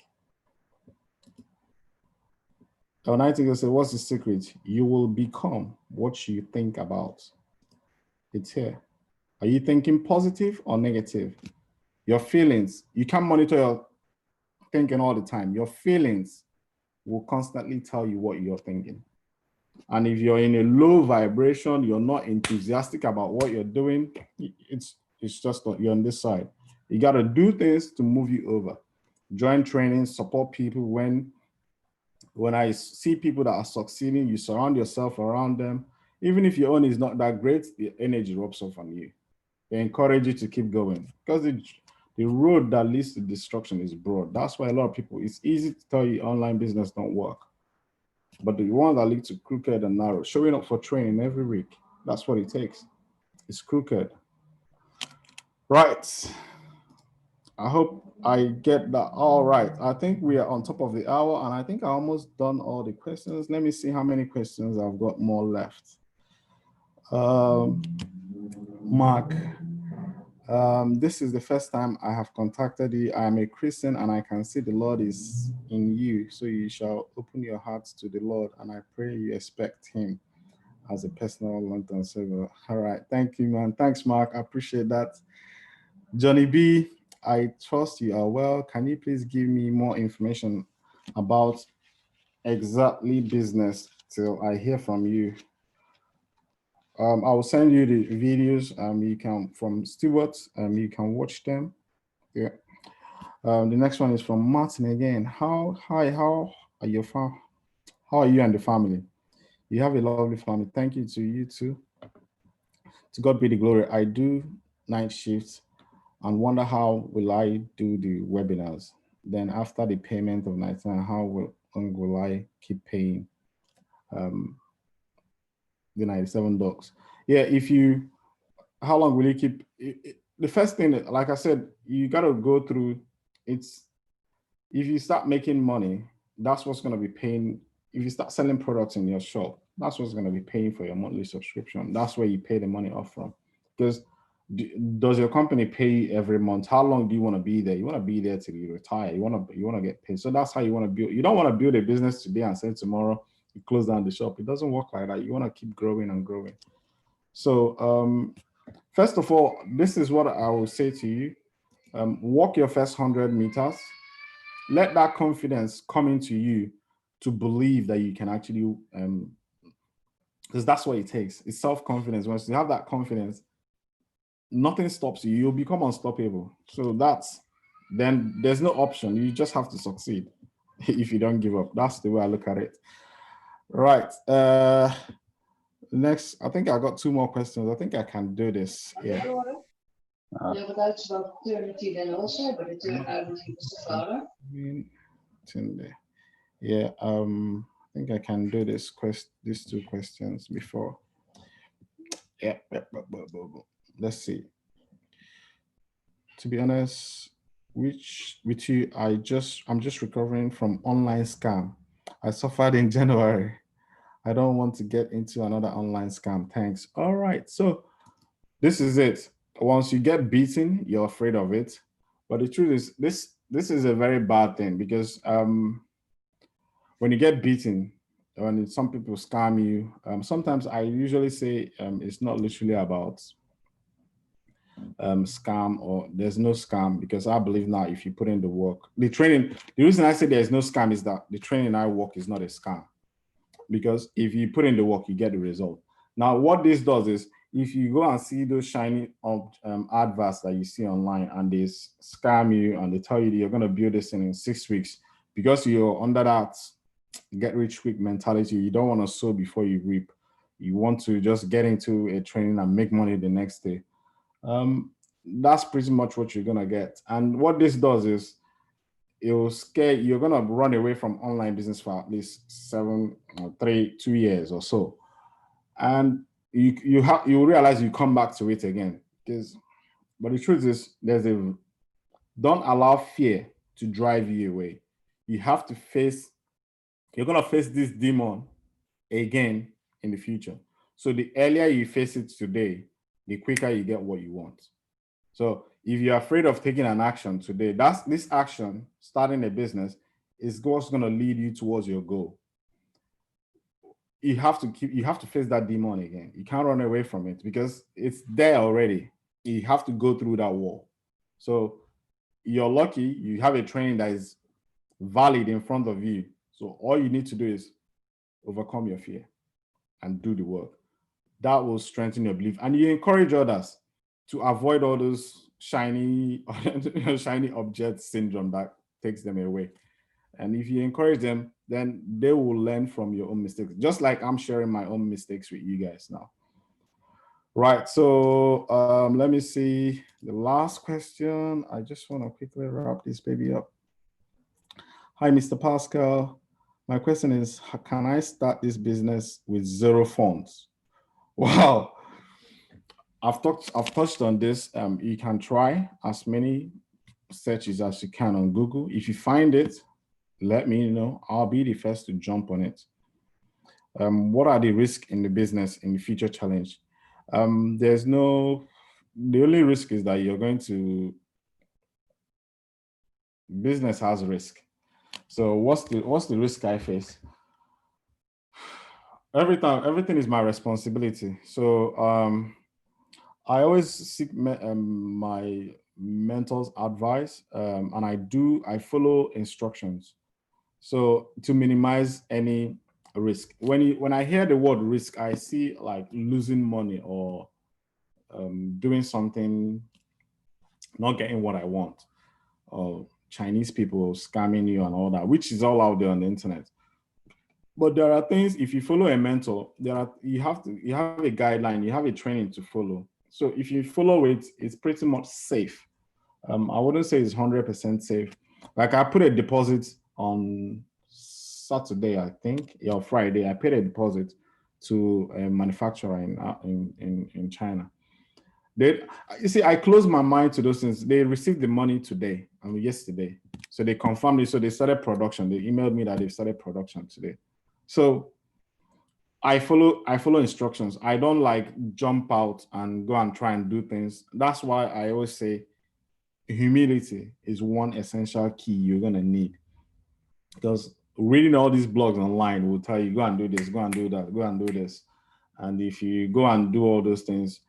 So Nightingale said, what's the secret? You will become what you think about. It's here. Are you thinking positive or negative? Your feelings, you can't monitor your thinking all the time. Your feelings will constantly tell you what you're thinking. And if you're in a low vibration, you're not enthusiastic about what you're doing, it's just not, you're on this side. You got to do things to move you over. Join trainings, support people. When I see people that are succeeding, you surround yourself around them. Even if your own is not that great, the energy rubs off on you. They encourage you to keep going because the road that leads to destruction is broad. That's why a lot of people, it's easy to tell you online business don't work. But the one that leads to crooked and narrow, showing up for training every week, that's what it takes. It's crooked. Right. I hope I get that all right. I think we are on top of the hour, and I think I almost done all the questions. Let me see how many questions I've got more left. Mark, this is the first time I have contacted you. I am a Christian, and I can see the Lord is in you. So you shall open your hearts to the Lord, and I pray you expect him as a personal long-term savior. All right. Thank you, man. Thanks, Mark. I appreciate that. Johnny B, I trust you are well. Can you please give me more information about exactly business till I hear from you? I will send you the videos. You can from Stewart. You can watch them. Yeah. The next one is from Martin again. How are your How are you and the family? You have a lovely family. Thank you to you too. To God be the glory. I do night shifts and wonder how will I do the webinars. Then after the payment of 99, how will I keep paying the $97? Yeah, how long will you keep? The first thing, like I said, you got to go through, if you start making money, that's what's going to be paying. If you start selling products in your shop, that's what's going to be paying for your monthly subscription. That's where you pay the money off from. Because does your company pay you every month? How long do you want to be there? You want to be there till you retire. You want to get paid. So that's how you want to build. You don't want to build a business today and say tomorrow you close down the shop. It doesn't work like that. You want to keep growing and growing. So first of all, this is what I will say to you. Walk your first 100 meters. Let that confidence come into you to believe that you can actually, because that's what it takes. It's self-confidence. Once you have that confidence, nothing stops you. You'll become unstoppable. So then there's no option. You just have to succeed if you don't give up. That's the way I look at it. Right. Next, I think I got 2 more questions. I think I can do this. Yeah. Yeah. I think I can do these 2 questions before. Yeah. Let's see. To be honest, with you, I'm just recovering from online scam. I suffered in January. I don't want to get into another online scam. Thanks. All right. So this is it. Once you get beaten, you're afraid of it. But the truth is, this is a very bad thing because when you get beaten, when some people scam you, sometimes I usually say it's not literally about scam, or there's no scam, because I believe now if you put in the work, the training, the reason I say there's no scam is that the training I work is not a scam, because if you put in the work, you get the result. Now, what this does is, if you go and see those shiny adverts that you see online and they scam you and they tell you that you're going to build this in 6 weeks, because you're under that get rich quick mentality, you don't want to sow before you reap. You want to just get into a training and make money the next day. That's pretty much what you're going to get. And what this does is, it will scare you're going to run away from online business for at least 2 years or so, and you realize you come back to it again. But the truth is, don't allow fear to drive you away. You're going to face this demon again in the future. So the earlier you face it today, the quicker you get what you want. So if you're afraid of taking an action today, this action, starting a business, is what's going to lead you towards your goal. You have to face that demon again. You can't run away from it because it's there already. You have to go through that wall. So you're lucky you have a training that is valid in front of you. So all you need to do is overcome your fear and do the work. That will strengthen your belief. And you encourage others to avoid all those shiny object syndrome that takes them away. And if you encourage them, then they will learn from your own mistakes, just like I'm sharing my own mistakes with you guys now. Right, so let me see the last question. I just want to quickly wrap this baby up. Hi, Mr. Paschal. My question is, can I start this business with 0 funds? Wow. I've touched on this. You can try as many searches as you can on Google. If you find it, let me know. I'll be the first to jump on it. What are the risks in the business in the future challenge? The only risk is that business has risk. So what's the risk I face? Everything is my responsibility. So I always seek my mentor's advice, and I follow instructions. So to minimize any risk. When I hear the word risk, I see like losing money or doing something, not getting what I want, or Chinese people scamming you and all that, which is all out there on the internet. But there are things, if you follow a mentor, you have a guideline, you have a training to follow. So if you follow it, it's pretty much safe. I wouldn't say it's 100% safe. Like I put a deposit on Saturday, I think, or Friday. I paid a deposit to a manufacturer in China. You see, I closed my mind to those things. They received the money today, yesterday. So they confirmed it. So they started production. They emailed me that they've started production today. So I follow instructions. I don't like jump out and go and try and do things. That's why I always say humility is one essential key you're gonna need. Because reading all these blogs online will tell you, go and do this, go and do that, go and do this. And if you go and do all those things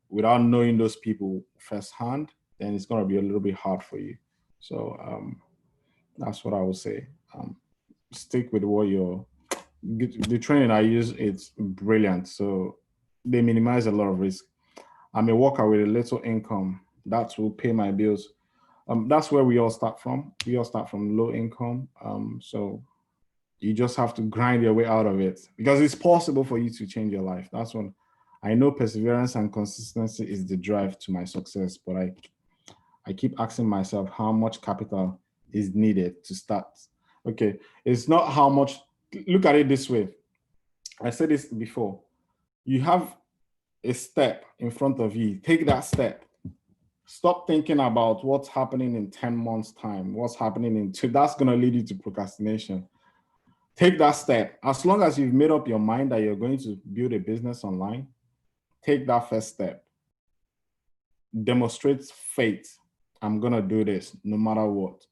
without knowing those people firsthand, then it's gonna be a little bit hard for you. So that's what I would say. Stick with the training I use. It's brilliant. So they minimize a lot of risk. I'm a worker with a little income that will pay my bills. That's where we all start from. We all start from low income. So you just have to grind your way out of it, because it's possible for you to change your life. That's when I know perseverance and consistency is the drive to my success. But I keep asking myself how much capital is needed to start. Okay, it's not how much. Look at it this way. I said this before. You have a step in front of you. Take that step. Stop thinking about what's happening in 10 months' time, what's happening in 2. That's going to lead you to procrastination. Take that step. As long as you've made up your mind that you're going to build a business online, take that first step. Demonstrate faith. I'm going to do this no matter what.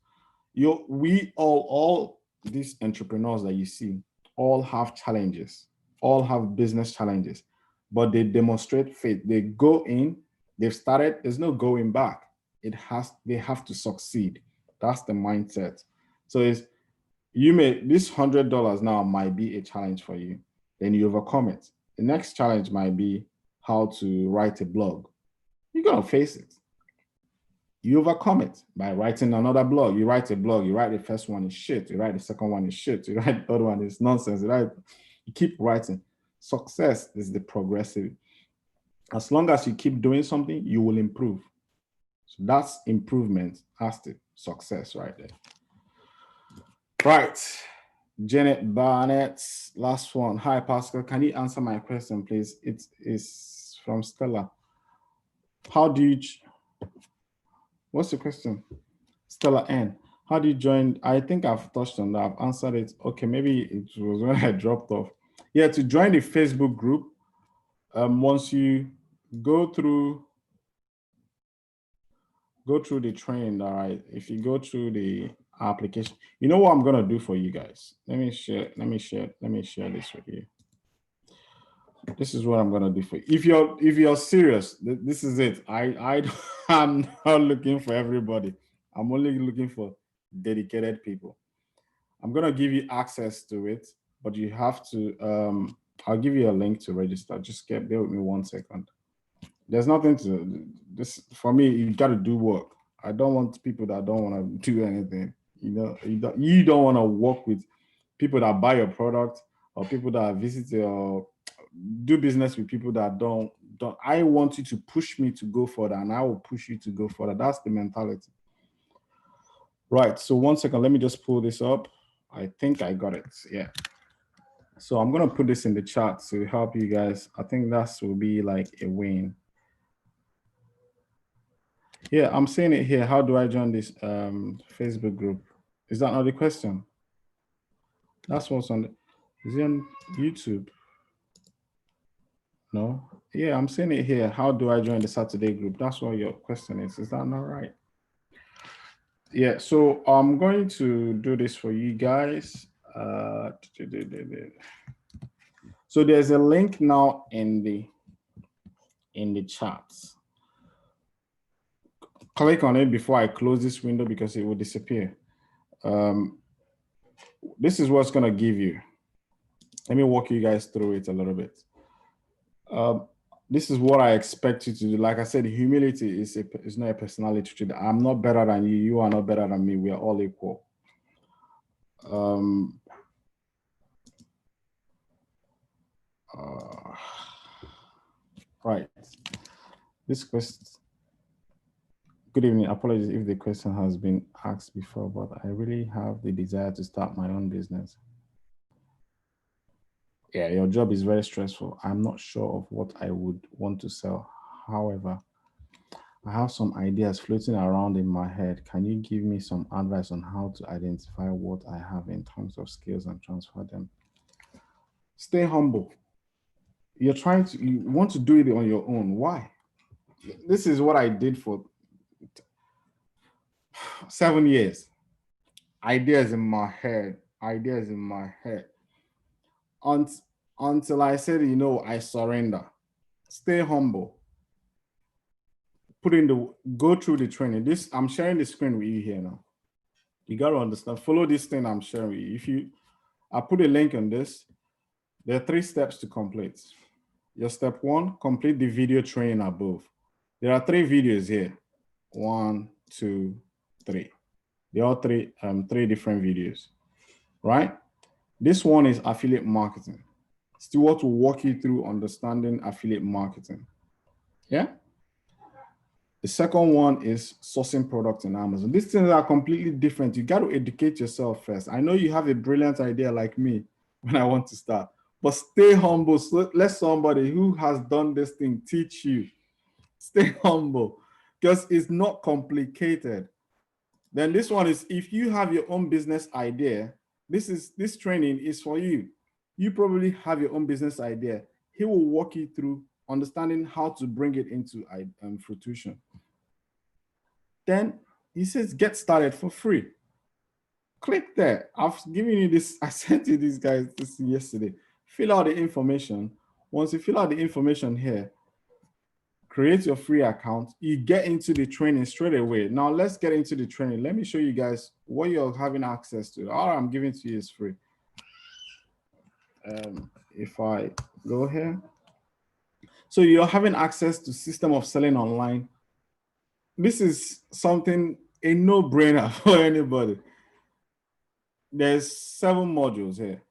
We all these entrepreneurs that you see all have challenges, all have business challenges, but they demonstrate faith. They go in, They've started, there's no going back. They have to succeed. That's the mindset. So it's, this $100 now might be a challenge for you. Then you overcome it. The next challenge might be how to write a blog. You're gonna face it. You overcome it by writing another blog. You write a blog, you write the first one is shit, you write the second one is shit, you write the third one is nonsense, you keep writing. Success is the progressive. As long as you keep doing something, you will improve. So that's improvement. That's the success right there. Right. Janet Barnett, last one. Hi, Paschal. Can you answer my question, please? It is from Stella. How do you, what's the question? Stella N. How do you join? I think I've touched on that. I've answered it. Okay, maybe it was when I dropped off. Yeah, to join the Facebook group, once you go through the training, all right, if you go through the application, you know what I'm gonna do for you guys. Let me share this with you. This is what I'm gonna do for you. If you're serious, this is it. I'm not looking for everybody. I'm only looking for dedicated people. I'm gonna give you access to it, but you have to. I'll give you a link to register. Just bear with me 1 second. There's nothing to this for me. You got to do work. I don't want people that don't want to do anything. You know, you don't want to work with people that buy your product or people that visit or do business with people that don't. I want you to push me to go further, and I will push you to go further. That's the mentality. Right. So 1 second. Let me just pull this up. I think I got it. Yeah. So I'm gonna put this in the chat to help you guys. I think that will be like a win. Yeah, I'm saying it here. How do I join this Facebook group? Is that not the question? That's what's on is it on YouTube? No. Yeah, I'm saying it here. How do I join the Saturday group? That's what your question is. Is that not right? Yeah, so I'm going to do this for you guys. So there's a link now in the chats. Click on it before I close this window because it will disappear. This is what's gonna give you. Let me walk you guys through it a little bit. This is what I expect you to do. Like I said, humility is not a personality trait. I'm not better than you. You are not better than me. We are all equal. Right. This question. Good evening. Apologies if the question has been asked before, but I really have the desire to start my own business. Yeah, your job is very stressful. I'm not sure of what I would want to sell. However, I have some ideas floating around in my head. Can you give me some advice on how to identify what I have in terms of skills and transfer them? Stay humble. You want to do it on your own. Why? This is what I did for 7 years. Ideas in my head. Until I said, I surrender. Stay humble. Go through the training. I'm sharing the screen with you here now. You got to understand, follow this thing I'm sharing with you. I put a link on this. There are 3 steps to complete. Your step 1, complete the video training above. There are 3 videos here. 1, 2, 3. They are 3 different videos, right? This one is affiliate marketing. Stuart will walk you through understanding affiliate marketing. Yeah. The second one is sourcing products in Amazon. These things are completely different. You got to educate yourself first. I know you have a brilliant idea like me when I want to start, but stay humble. So let somebody who has done this thing teach you. Stay humble because it's not complicated. Then this one is if you have your own business idea, this training is for you. You probably have your own business idea. He will walk you through understanding how to bring it into fruition. Then he says, get started for free. Click there. I've given you this. I sent you these guys this yesterday. Fill out the information. Once you fill out the information here, create your free account, you get into the training straight away. Now let's get into the training. Let me show you guys what you're having access to. All I'm giving to you is free. If I go here, so you're having access to system of selling online. This is something, a no-brainer for anybody. There's 7 modules here.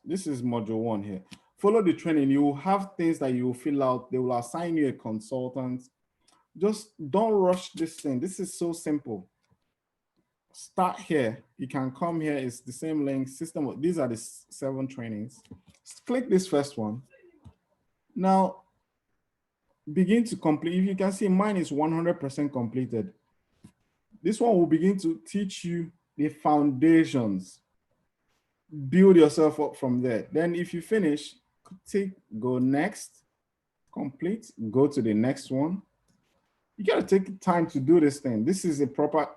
This is module 1 here. Follow the training. You will have things that you will fill out. They will assign you a consultant. Just don't rush this thing. This is so simple. Start here. You can come here. It's the same link system. These are the 7 trainings. Click this first one. Now, begin to complete. If you can see, mine is 100% completed. This one will begin to teach you the foundations. Build yourself up from there. Then if you finish, go next, complete, go to the next one. You got to take time to do this thing. This is a proper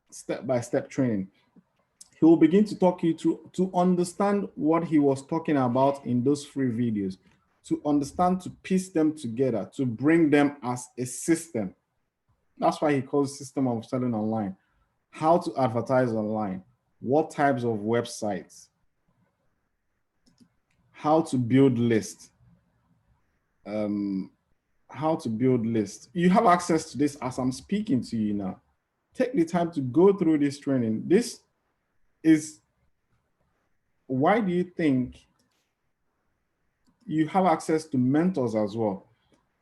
step-by-step training. He will begin to talk you through to understand what he was talking about in those free videos, to understand, to piece them together, to bring them as a system. That's why he calls system of selling online. How to advertise online, what types of websites, how to build lists, how to build lists. You have access to this as I'm speaking to you now. Take the time to go through this training. This is, why do you think you have access to mentors as well?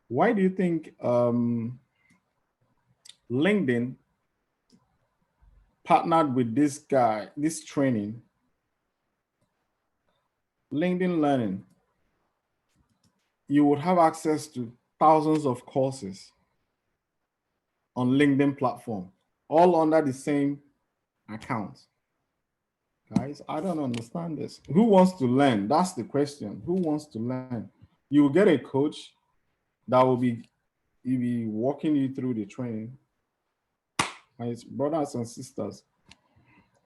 Why do you think LinkedIn partnered with this guy, this training? LinkedIn Learning, you would have access to thousands of courses on LinkedIn platform, all under the same account. Guys, I don't understand this. Who wants to learn? That's the question. Who wants to learn? You will get a coach that will be walking you through the training. My brothers and sisters,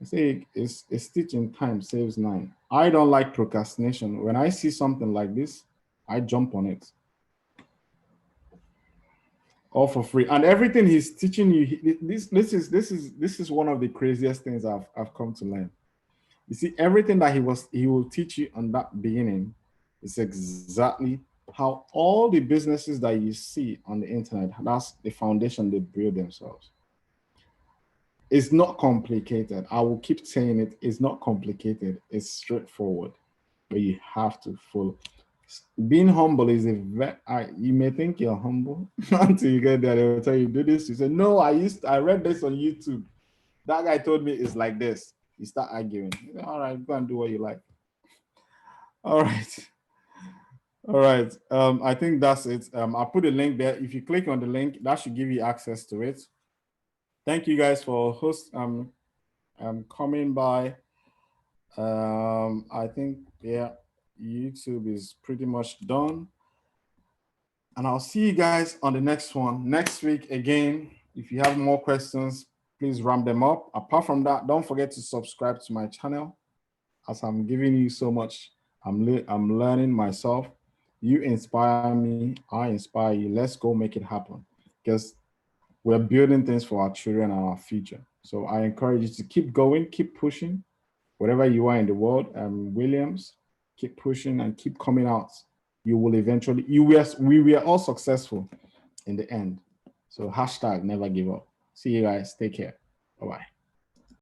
I say it's teaching time saves 9. I don't like procrastination. When I see something like this, I jump on it. All for free. And everything he's teaching you, this is one of the craziest things I've come to learn. You see, everything that he will teach you on that beginning is exactly how all the businesses that you see on the internet, that's the foundation they build themselves. It's not complicated. I will keep saying it. It's not complicated. It's straightforward, but you have to follow. Being humble is you may think you're humble until you get there. They will tell you, do this. You say, no, I read this on YouTube. That guy told me it's like this. You start arguing. You say, all right, go and do what you like. All right. All right. I think that's it. I'll put a link there. If you click on the link, that should give you access to it. Thank you guys for coming by. I think, yeah, YouTube is pretty much done. And I'll see you guys on the next one. Next week, again, if you have more questions, please ramp them up. Apart from that, don't forget to subscribe to my channel. As I'm giving you so much, I'm learning myself. You inspire me, I inspire you. Let's go make it happen. Because we're building things for our children and our future. So I encourage you to keep going, keep pushing. Wherever you are in the world, Williams, keep pushing and keep coming out. You will eventually, we were all successful in the end. So hashtag never give up. See you guys. Take care. Bye-bye.